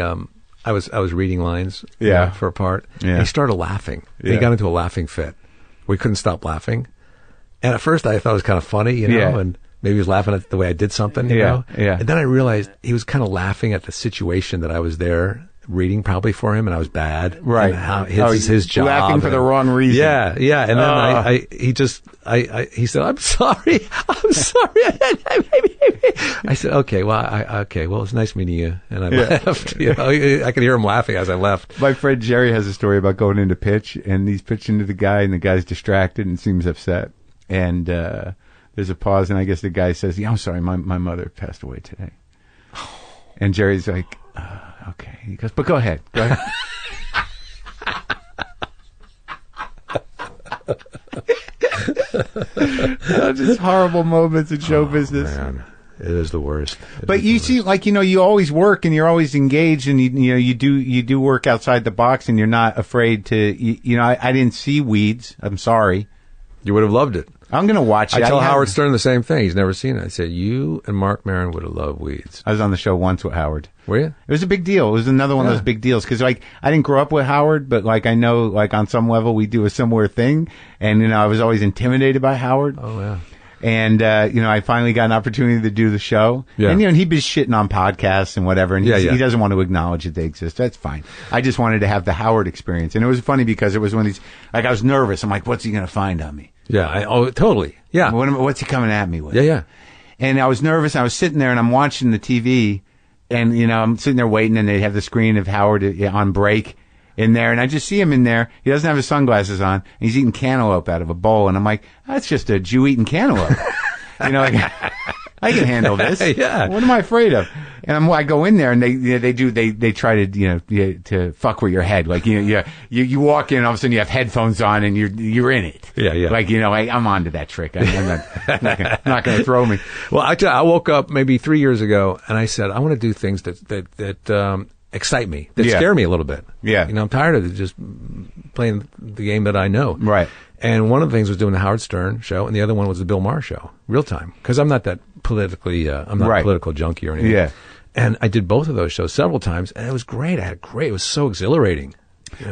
I was reading lines for a part, and he started laughing. Yeah. He got into a laughing fit. We couldn't stop laughing. And at first I thought it was kind of funny, and maybe he was laughing at the way I did something, you know? Yeah. And then I realized he was kind of laughing at the situation that I was there reading probably for him, and I was bad. Right. And how his job. Laughing for the wrong reason. Yeah. And then he said, I'm sorry. I said, okay, well, it's nice meeting you. And I left. I could hear him laughing as I left. My friend Jerry has a story about going into pitch, and he's pitching to the guy, and the guy's distracted and seems upset. And there's a pause, and I guess the guy says, I'm sorry, my mother passed away today. And Jerry's like, okay. He goes, but go ahead. Just horrible moments in show business. Man. It is the worst. But you see, like, you always work and you're always engaged, and you do work outside the box, and you're not afraid to, I didn't see Weeds. I'm sorry. You would have loved it. I'm going to watch it. I tell Howard Stern the same thing. He's never seen it. I said, you and Marc Maron would have loved Weeds. I was on the show once with Howard. Were you? It was a big deal. It was another one of those big deals. Because, I didn't grow up with Howard, but, I know, on some level we do a similar thing. And, I was always intimidated by Howard. Oh, yeah. And, I finally got an opportunity to do the show. Yeah. And, he'd been shitting on podcasts and whatever. And he doesn't want to acknowledge that they exist. That's fine. I just wanted to have the Howard experience. And it was funny because it was one of these, I was nervous. I'm like, what's he going to find on me? Yeah. Totally. Yeah. What's he coming at me with? Yeah. And I was nervous. I was sitting there and I'm watching the TV, and, I'm sitting there waiting, and they have the screen of Howard on break in there, and I just see him in there. He doesn't have his sunglasses on, and he's eating cantaloupe out of a bowl, and I'm like, that's just a Jew eating cantaloupe. I can handle this. Yeah. What am I afraid of? And I go in there, and they try to to fuck with your head. Like you walk in, all of a sudden you have headphones on, and you're in it. Yeah. Like I'm onto that trick. I'm not going to throw me. Well, I woke up maybe 3 years ago, and I said I want to do things that excite me, that scare me a little bit. Yeah. I'm tired of just playing the game that I know. Right. And one of the things was doing the Howard Stern show, and the other one was the Bill Maher show, real time, because I'm not that politically, I'm not a political junkie or anything. Yeah. And I did both of those shows several times, and it was great. It was so exhilarating.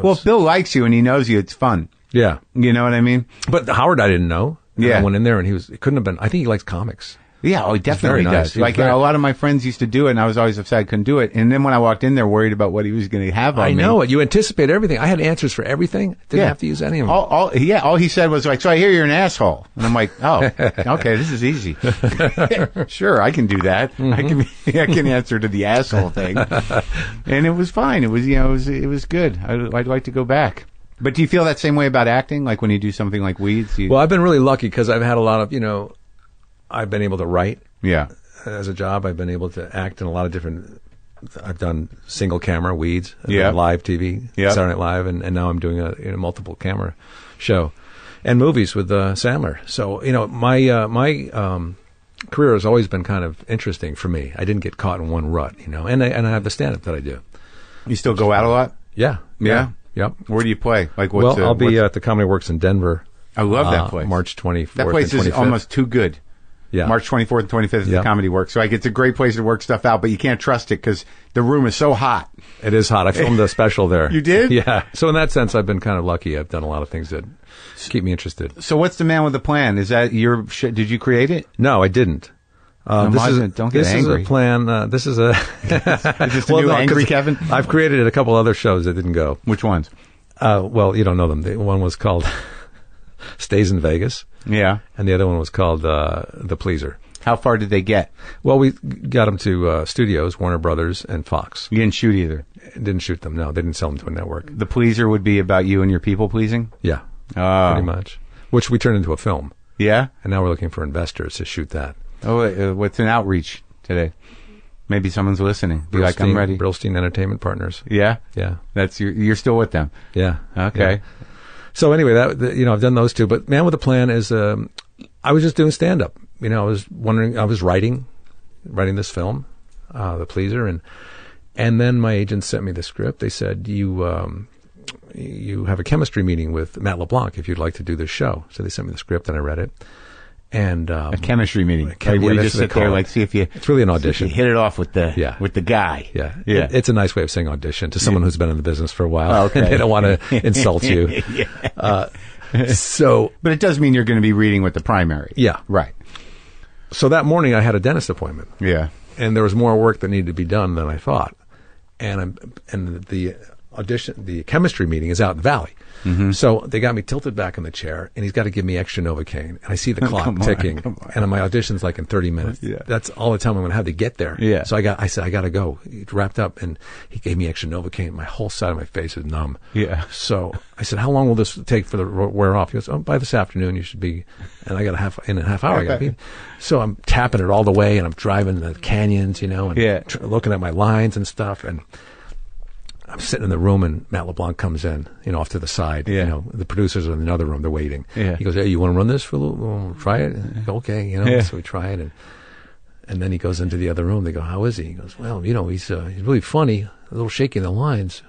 Well, if Bill likes you and he knows you, it's fun. Yeah. You know what I mean? But Howard, I didn't know. And I went in there, and it couldn't have been, I think he likes comics. Yeah, he definitely nice. does. A lot of my friends used to do it, and I was always upset I couldn't do it. And then when I walked in there, worried about what he was going to have on me. I know it. You anticipate everything. I had answers for everything. Didn't have to use any of them. All he said was so I hear you're an asshole. And I'm like, oh, okay, this is easy. Sure, I can do that. Mm-hmm. I can answer to the asshole thing. And it was fine. It was, it was good. I'd like to go back. But do you feel that same way about acting? Like when you do something like Weeds? Well, I've been really lucky because I've had a lot of, I've been able to write. Yeah. As a job, I've been able to act in a lot of different. I've done single camera Weeds, yeah, live TV, yeah, Saturday Night Live, and now I'm doing a multiple camera show. and movies with Sandler. So my career has always been kind of interesting for me. I didn't get caught in one rut, and I have the stand-up that I do. You still go out a lot? Yeah. Yep. Where do you play? I'll be at the Comedy Works in Denver. I love that place. March 24th. That place is almost too good. Yeah. March 24th and 25th is the Comedy Works. So it's a great place to work stuff out, but you can't trust it because the room is so hot. It is hot. I filmed a special there. You did? Yeah. So in that sense, I've been kind of lucky. I've done a lot of things that keep me interested. So what's the Man with the Plan? Is that your shit? Did you create it? No, I didn't. Don't get angry. This is a plan. This is a... Is this the new Angry Kevin? I've created a couple other shows that didn't go. Which ones? Well, you don't know them. One was called Stays in Vegas. Yeah. And the other one was called The Pleaser. How far did they get? Well, we got them to studios, Warner Brothers and Fox. You didn't shoot either? Didn't shoot them, no. They didn't sell them to a network. The Pleaser would be about you and your people pleasing? Yeah, pretty much. Which we turned into a film. Yeah? And now we're looking for investors to shoot that. Oh, what's an outreach today? Maybe someone's listening. Be like, I'm ready. Brillstein Entertainment Partners. Yeah? Yeah. You're still with them? Yeah. Okay. Yeah. So anyway, I've done those two. But Man with a Plan is, I was just doing stand-up. I was writing this film, The Pleaser, and then my agent sent me the script. They said, you have a chemistry meeting with Matt LeBlanc if you'd like to do this show. So they sent me the script and I read it. And a chemistry meeting, where you just sit there, see if you. It's really an audition. If you hit it off with the guy. Yeah. It's a nice way of saying audition to someone who's been in the business for a while. Okay. And they don't want to insult you. But it does mean you're going to be reading with the primary. Yeah. Right. So that morning I had a dentist appointment. Yeah. And there was more work that needed to be done than I thought. And the audition, the chemistry meeting is out in the Valley. Mm-hmm. So they got me tilted back in the chair, and he's got to give me extra Novocaine. And I see the clock ticking, and my audition's like in 30 minutes. Yeah. That's all the time I'm going to have to get there. Yeah. So I said, I got to go. It wrapped up, and he gave me extra Novocaine. My whole side of my face is numb. Yeah. So I said, how long will this take for the wear off? He goes, by this afternoon you should be. And I got in a half hour. I got to be. So I'm tapping it all the way, and I'm driving the canyons, and looking at my lines and stuff, and I'm sitting in the room, and Matt LeBlanc comes in, off to the side. Yeah. The producers are in another room. They're waiting. Yeah. He goes, hey, you want to run this for a little? We'll try it? Okay, So we try it. And then he goes into the other room. They go, how is he? He goes, well, he's really funny, a little shaky in the lines.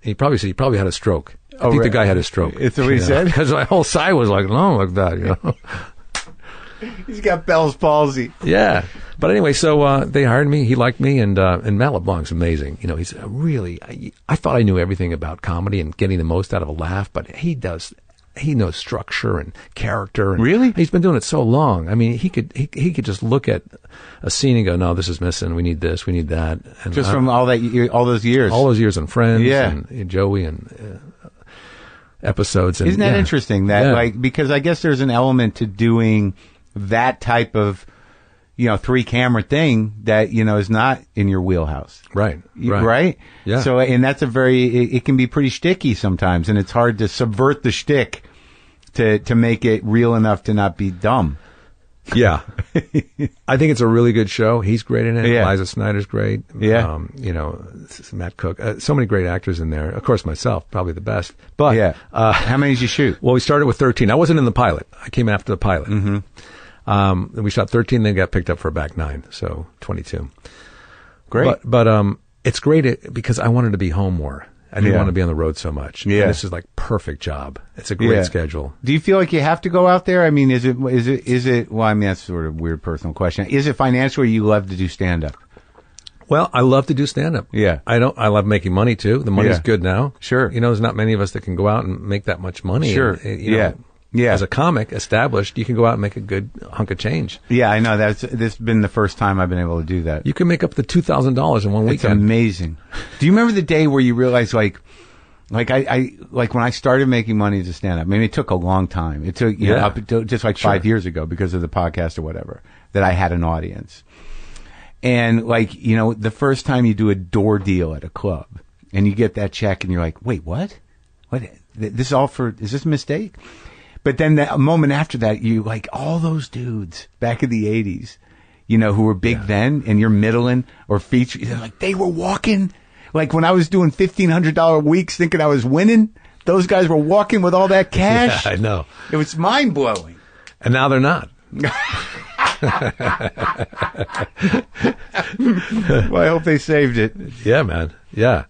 And he probably said he probably had a stroke. I think the guy had a stroke. It's what he said? Because my whole side was like that, He's got Bell's palsy. Yeah. But anyway, so they hired me. He liked me, and Matt LeBlanc's amazing. He's really. I thought I knew everything about comedy and getting the most out of a laugh, but he does. He knows structure and character. And really, he's been doing it so long. I mean, he could just look at a scene and go, "No, this is missing. We need this. We need that." And just from all those years, and Friends, yeah, and Joey and episodes. And, isn't that interesting? That because I guess there's an element to doing that type of 3-camera thing that is not in your wheelhouse, right? Yeah. So, and that's it can be pretty shticky sometimes, and it's hard to subvert the shtick to make it real enough to not be dumb. Yeah. I think it's a really good show. He's great in it. Yeah. Liza Snyder's great. Yeah. Matt Cook. So many great actors in there. Of course, myself, probably the best. But how many did you shoot? Well, we started with 13. I wasn't in the pilot. I came after the pilot. Mm-hmm. And we shot 13, then got picked up for a back 9, so 22. Great. But it's great because I wanted to be home more. I didn't want to be on the road so much. Yeah. And this is like perfect job. It's a great schedule. Do you feel like you have to go out there? I mean, is it, well, I mean, that's sort of a weird personal question. Is it financially you love to do stand-up? Well, I love to do stand-up. Yeah. I love making money too. The money's good now. Sure. There's not many of us that can go out and make that much money. Sure. And, as a comic established, you can go out and make a good hunk of change. Yeah, I know. This has been the first time I've been able to do that. You can make up to $2,000 in one weekend. It's amazing. Do you remember the day where you realized, like I when I started making money as a stand-up? I mean, it took a long time. It took up until just 5 years ago because of the podcast or whatever that I had an audience. And the first time you do a door deal at a club and you get that check and you're like, wait, what? What? This is all for? Is this a mistake? But then a moment after that, you all those dudes back in the 80s, who were big then, and you're middling or featured, they were walking. Like when I was doing $1,500 weeks thinking I was winning, those guys were walking with all that cash. Yeah, I know. It was mind-blowing. And now they're not. Well, I hope they saved it. Yeah, man. Yeah.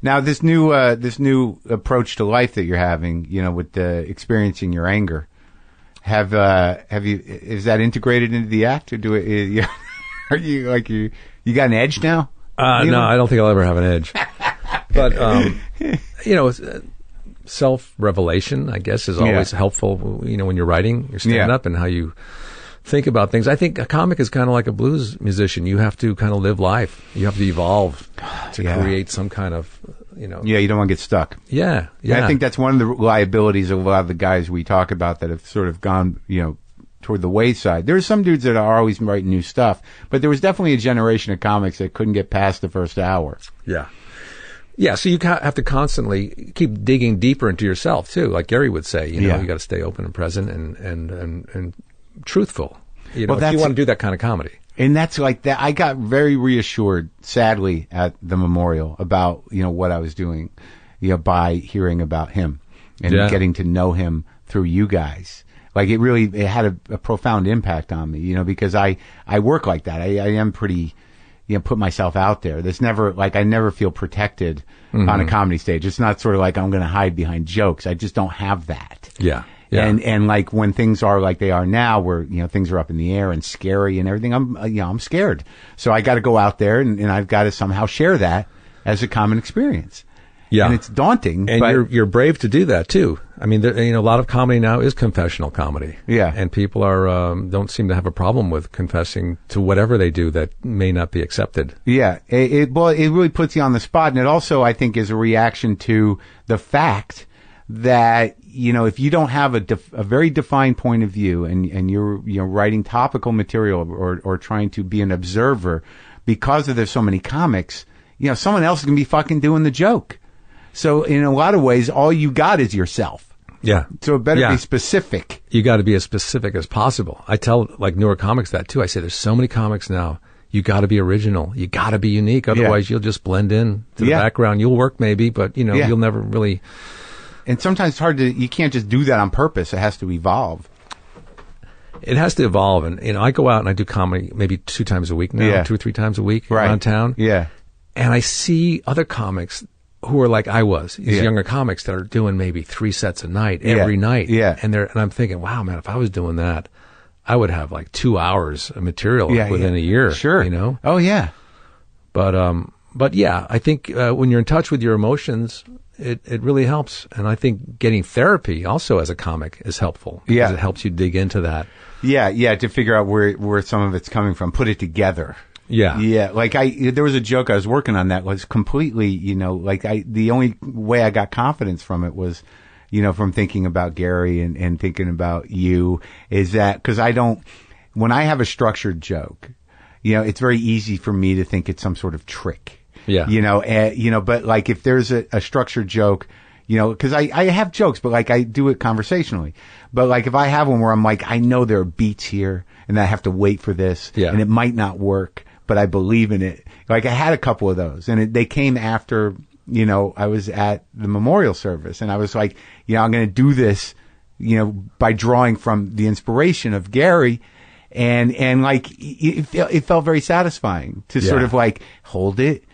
Now, this new approach to life that you're having, with experiencing your anger, is that integrated into the act, or are you like you got an edge now? No, I don't think I'll ever have an edge. But self-revelation, I guess, is always helpful. When you're writing, your stand-up, and how you think about things. I think a comic is kind of like a blues musician. You have to kind of live life. You have to evolve to create some kind of, Yeah, you don't want to get stuck. Yeah. And I think that's one of the liabilities of a lot of the guys we talk about that have sort of gone, toward the wayside. There are some dudes that are always writing new stuff, but there was definitely a generation of comics that couldn't get past the first hour. Yeah. Yeah, so you have to constantly keep digging deeper into yourself too, like Garry would say. You got to stay open and present and truthful. If you want to do that kind of comedy. And that's like that. I got very reassured, sadly, at the memorial about what I was doing, by hearing about him and getting to know him through you guys. Like it had a profound impact on me, because I work like that. I am pretty. Put myself out there. There's never, I never feel protected on a comedy stage. It's not sort of like I'm going to hide behind jokes. I just don't have that. Yeah. And like when things are like they are now, where, things are up in the air and scary and everything, I'm scared. So I got to go out there and I've got to somehow share that as a common experience. Yeah. And it's daunting. And you're brave to do that too. I mean, a lot of comedy now is confessional comedy. Yeah. And people don't seem to have a problem with confessing to whatever they do that may not be accepted. Yeah. It really puts you on the spot. And it also, I think, is a reaction to the fact that, if you don't have a very defined point of view and you're, writing topical material or trying to be an observer, because there's so many comics, someone else is going to be fucking doing the joke. So in a lot of ways, all you got is yourself. Yeah. So it better be specific. You got to be as specific as possible. I tell newer comics that too. I say there's so many comics now. You got to be original. You got to be unique. Otherwise, you'll just blend in to the background. You'll work maybe, but you'll never really. And sometimes it's hard you can't just do that on purpose. It has to evolve. It has to evolve. And, I go out and I do comedy maybe 2 times a week now, 2 or 3 times a week around town. Yeah. And I see other comics who are like I was, these younger comics that are doing maybe 3 sets a night, every night. Yeah. And I'm thinking, wow, man, if I was doing that, I would have 2 hours of material within a year. Sure. Oh, yeah. But yeah, I think when you're in touch with your emotions, it really helps. And I think getting therapy also as a comic is helpful. Because it helps you dig into that. Yeah, to figure out where some of it's coming from, put it together. Yeah. Yeah. There was a joke I was working on that was completely, the only way I got confidence from it was, from thinking about Garry and thinking about you, is that, cause when I have a structured joke, it's very easy for me to think it's some sort of trick. Yeah. But if there's a structured joke, cause I have jokes, but I do it conversationally. But if I have one where I'm I know there are beats here and I have to wait for this and it might not work, but I believe in it. I had a couple of those and they came after, I was at the memorial service and I was I'm going to do this, by drawing from the inspiration of Garry. And it felt very satisfying to sort of hold it,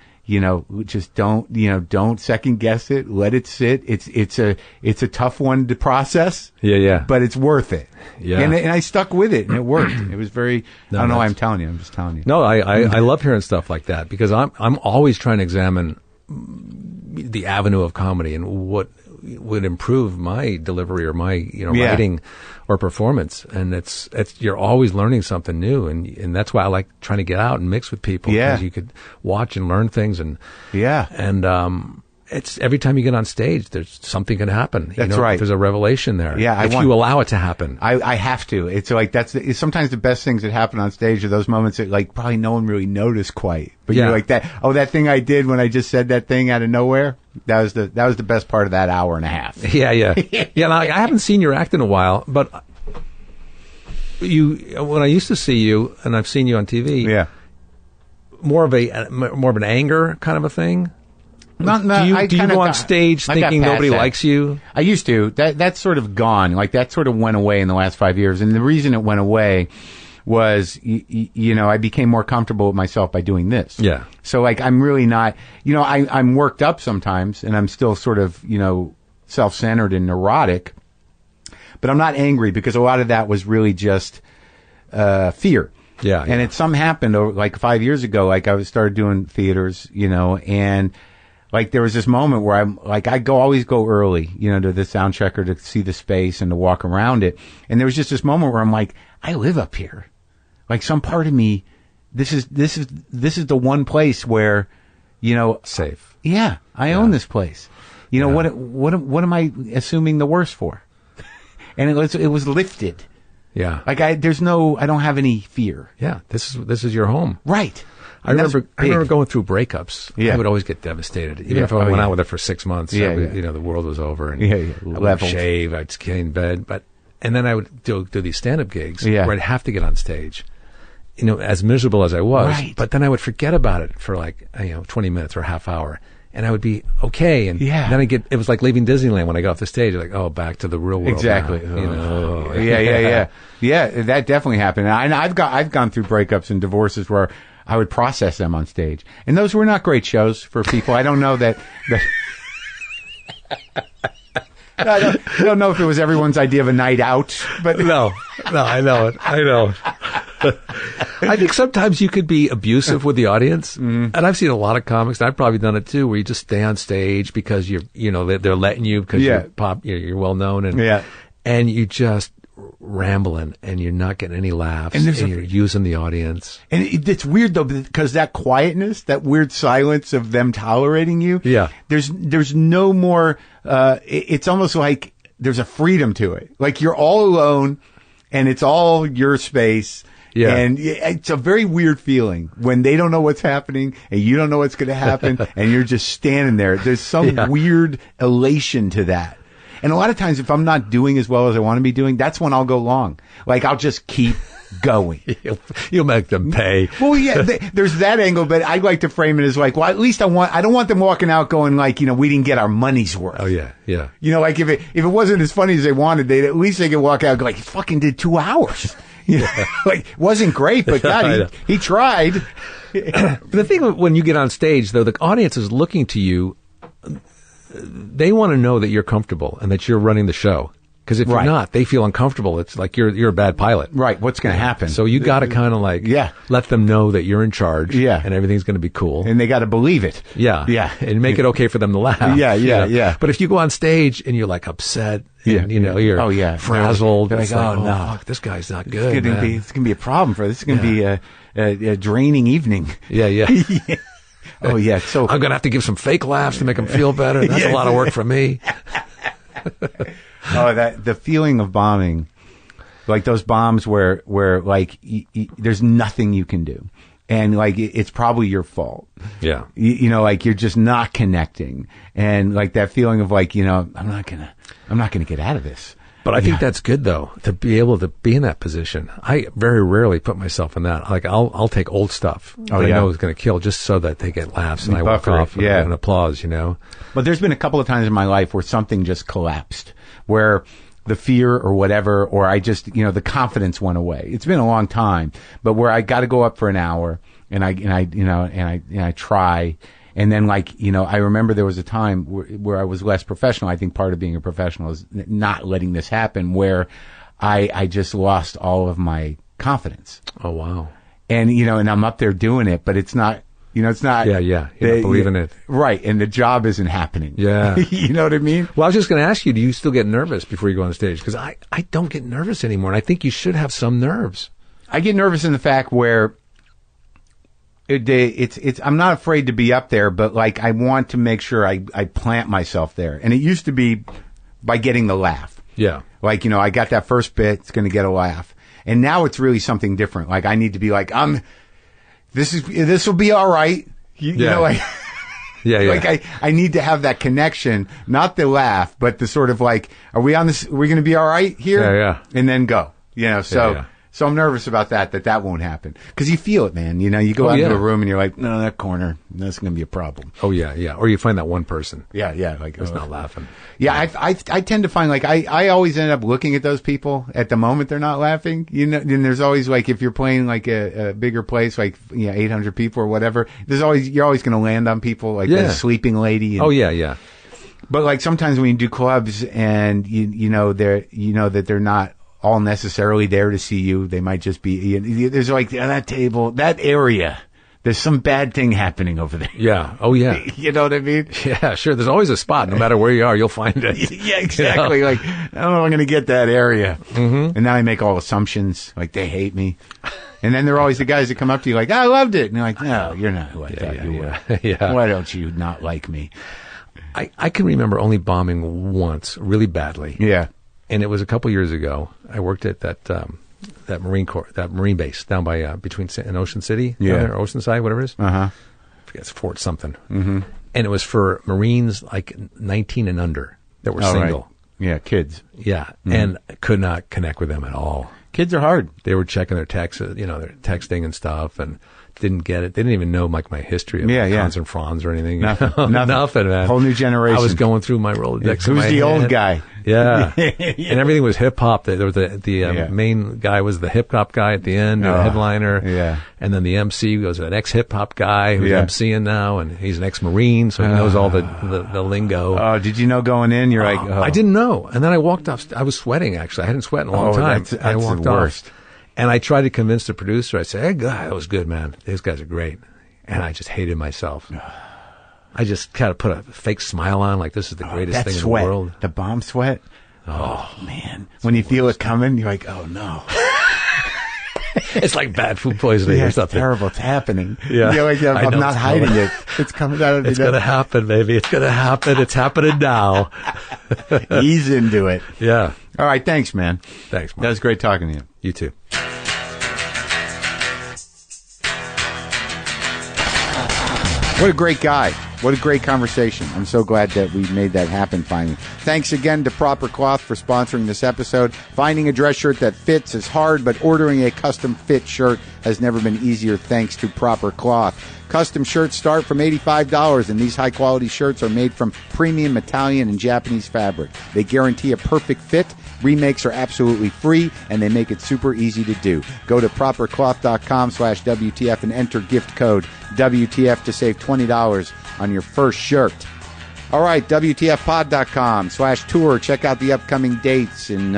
just don't second guess it. Let it sit. It's a tough one to process. Yeah. But it's worth it. Yeah. And I stuck with it and it worked. It was very, I don't know why I'm telling you. I'm just telling you. No, I love hearing stuff like that because I'm always trying to examine the avenue of comedy and what would improve my delivery or my, writing or performance. And it's you're always learning something new. And that's why I like trying to get out and mix with people. Yeah. Because you could watch and learn things and it's every time you get on stage, there's something can happen. That's right. There's a revelation there. Yeah. If you allow it to happen. I have to. It's it's sometimes the best things that happen on stage are those moments that probably no one really noticed quite. But you're that thing I did when I just said that thing out of nowhere. That was the best part of that hour and a half. Yeah. Now, I haven't seen your act in a while, but when I used to see you, and I've seen you on TV. Yeah. More of an anger kind of a thing. Do you go on stage thinking nobody likes you? I used to. That's sort of gone. Like, that sort of went away in the last 5 years. And the reason it went away was, I became more comfortable with myself by doing this. Yeah. So, like, I'm really not, I'm worked up sometimes, and I'm still sort of, self-centered and neurotic. But I'm not angry, because a lot of that was really just fear. Yeah. And something happened, like 5 years ago, like I started doing theaters, and like there was this moment where I'm like, always go early, to the sound checker to see the space and to walk around it. And there was just this moment where I'm like, I live up here. Like, some part of me, this is the one place where, safe. Yeah, I own this place. What am I assuming the worst for? And it was lifted. Yeah. Like, I don't have any fear. Yeah. This is your home. Right. I remember going through breakups. Yeah. I would always get devastated. Even if I went out with her for 6 months, the world was over, and I would shave, I'd stay in bed. And then I would do these stand-up gigs where I'd have to get on stage, as miserable as I was. Right. But then I would forget about it for 20 minutes or a half hour. And I would be okay. And then it was like leaving Disneyland when I got off the stage. Like, oh, back to the real world. Exactly. Now, Yeah. Yeah, that definitely happened. And I've gone through breakups and divorces where I would process them on stage. And those were not great shows for people. I don't know that I don't know if it was everyone's idea of a night out, but no, I know it. I think sometimes you could be abusive with the audience, and I've seen a lot of comics, and I've probably done it too, where you just stay on stage because they're letting you, because you're well known, and you just rambling, and you're not getting any laughs, and you're using the audience. And it's weird though, because that quietness, that weird silence of them tolerating you, there's no more. It's almost like there's a freedom to it. Like, you're all alone, and it's all your space. Yeah. And it's a very weird feeling when they don't know what's happening and you don't know what's going to happen and you're just standing there. There's some weird elation to that. And a lot of times, if I'm not doing as well as I want to be doing, that's when I'll go long. Like, I'll just keep going. You'll make them pay. Well, yeah, there's that angle, but I like to frame it as like, well, at least I don't want them walking out going like, we didn't get our money's worth. Oh, yeah. Like, if it wasn't as funny as they wanted, at least they could walk out and go like, he fucking did 2 hours. Like, wasn't great, but God, he tried. The thing when you get on stage, though, the audience is looking to you. They want to know that you're comfortable and that you're running the show. Because if you're not, they feel uncomfortable. It's like you're a bad pilot. Right. What's going to happen? So you got to kind of let them know that you're in charge. Yeah. And everything's going to be cool. And they got to believe it. Yeah. Yeah. And make it okay for them to laugh. Yeah. But if you go on stage and you're like upset, and, you're frazzled, they're like, oh no, fuck, this guy's not good. It's going to be a problem for this. It's going to be a draining evening. Yeah. Oh yeah. So I'm going to have to give some fake laughs to make them feel better. That's a lot of work for me. The feeling of bombing, like those bombs where like there's nothing you can do, and like it's probably your fault. Yeah, like you're just not connecting, and like that feeling of like I'm not gonna get out of this. But I think that's good though, to be able to be in that position. I very rarely put myself in that. Like I'll take old stuff that I know is going to kill just so that they get laughs and I walk off with an applause. But there's been a couple of times in my life where something just collapsed, where the fear or whatever, or I just, the confidence went away. It's been a long time, but where I got to go up for an hour and I try. And then I remember there was a time where I was less professional. I think part of being a professional is not letting this happen, where I just lost all of my confidence. Oh, wow. And, and I'm up there doing it, but it's not, it's not. Yeah. You're not believing it. Right. And the job isn't happening. Yeah. You know what I mean? Well, I was just going to ask you, do you still get nervous before you go on stage? Because I don't get nervous anymore. And I think you should have some nerves. I get nervous in the fact where I'm not afraid to be up there, but I want to make sure I plant myself there. And it used to be by getting the laugh. Yeah. I got that first bit, it's going to get a laugh. And now it's really something different. I need to be this will be all right. I need to have that connection, not the laugh, but the sort of are we on this, are we going to be all right here? Yeah. And then go, So I'm nervous about that won't happen. Because you feel it, man. You know, you go out into a room and you're like, no, that corner, that's going to be a problem. Oh, yeah, yeah. Or you find that one person. Yeah. Like, who's not laughing. Yeah, I tend to find, like, I always end up looking at those people at the moment they're not laughing. You know, and there's always, like, if you're playing, like, a bigger place, like, 800 people or whatever, you're always going to land on people, like, a sleeping lady. And, yeah. But, like, sometimes when you do clubs and you know that they're not all necessarily there to see you, they might just be, there's like that table, that area, there's some bad thing happening over there. Yeah. Oh, yeah. You know what I mean? Yeah, sure. There's always a spot. No matter where you are, you'll find it. Yeah, exactly. You know? Like, I don't know if I'm going to get that area. Mm-hmm. And now I make all assumptions, like they hate me. And then there are always the guys that come up to you like, I loved it. And you're like, no, you're not who I thought you were. Yeah. Why don't you not like me? I can remember only bombing once, really badly. Yeah. And it was a couple years ago. I worked at that Marine base down by between Ocean City, or Oceanside, whatever it is. I forget, it's Fort something. Mm-hmm. And it was for Marines like 19 and under that were single. Right. Yeah, kids. Yeah, and I could not connect with them at all. Kids are hard. They were checking their texts, their texting and stuff, and didn't get it. They didn't even know like my history of cons and fronds or anything. Nothing, man. Whole new generation. I was going through my Rolodex. Who's the old guy? Yeah. And everything was hip hop. There was the main guy was the hip hop guy at the end, the headliner. Yeah. And then the MC was an ex-hip hop guy who's MCing now, and he's an ex-Marine, so he knows all the lingo. Oh, did you know going in? You're like, I didn't know. And then I walked off. I was sweating, actually. I hadn't sweated in a long time. That's I walked the worst. off. And I tried to convince the producer. I said, hey, God, that was good, man. These guys are great. And I just hated myself. I just kind of put a fake smile on, like this is the greatest thing in the world. The bomb sweat. Oh man. When you feel it coming, you're like, oh no. It's like bad food poisoning or something. It's terrible. It's happening. Yeah. You're like, I'm not hiding it. It's coming out of me. It's going to happen, baby. It's going to happen. It's happening now. Ease into it. Yeah. All right. Thanks, man. Thanks, Mark. That was great talking to you. You too. What a great guy. What a great conversation. I'm so glad that we made that happen finally. Thanks again to Proper Cloth for sponsoring this episode. Finding a dress shirt that fits is hard, but ordering a custom fit shirt has never been easier thanks to Proper Cloth. Custom shirts start from $85, and these high-quality shirts are made from premium Italian and Japanese fabric. They guarantee a perfect fit. Remakes are absolutely free, and they make it super easy to do. Go to propercloth.com/WTF and enter gift code WTF to save $20 on your first shirt. All right, WTFpod.com/tour. Check out the upcoming dates in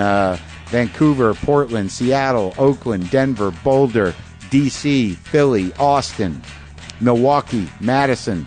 Vancouver, Portland, Seattle, Oakland, Denver, Boulder, D.C., Philly, Austin, Milwaukee, Madison,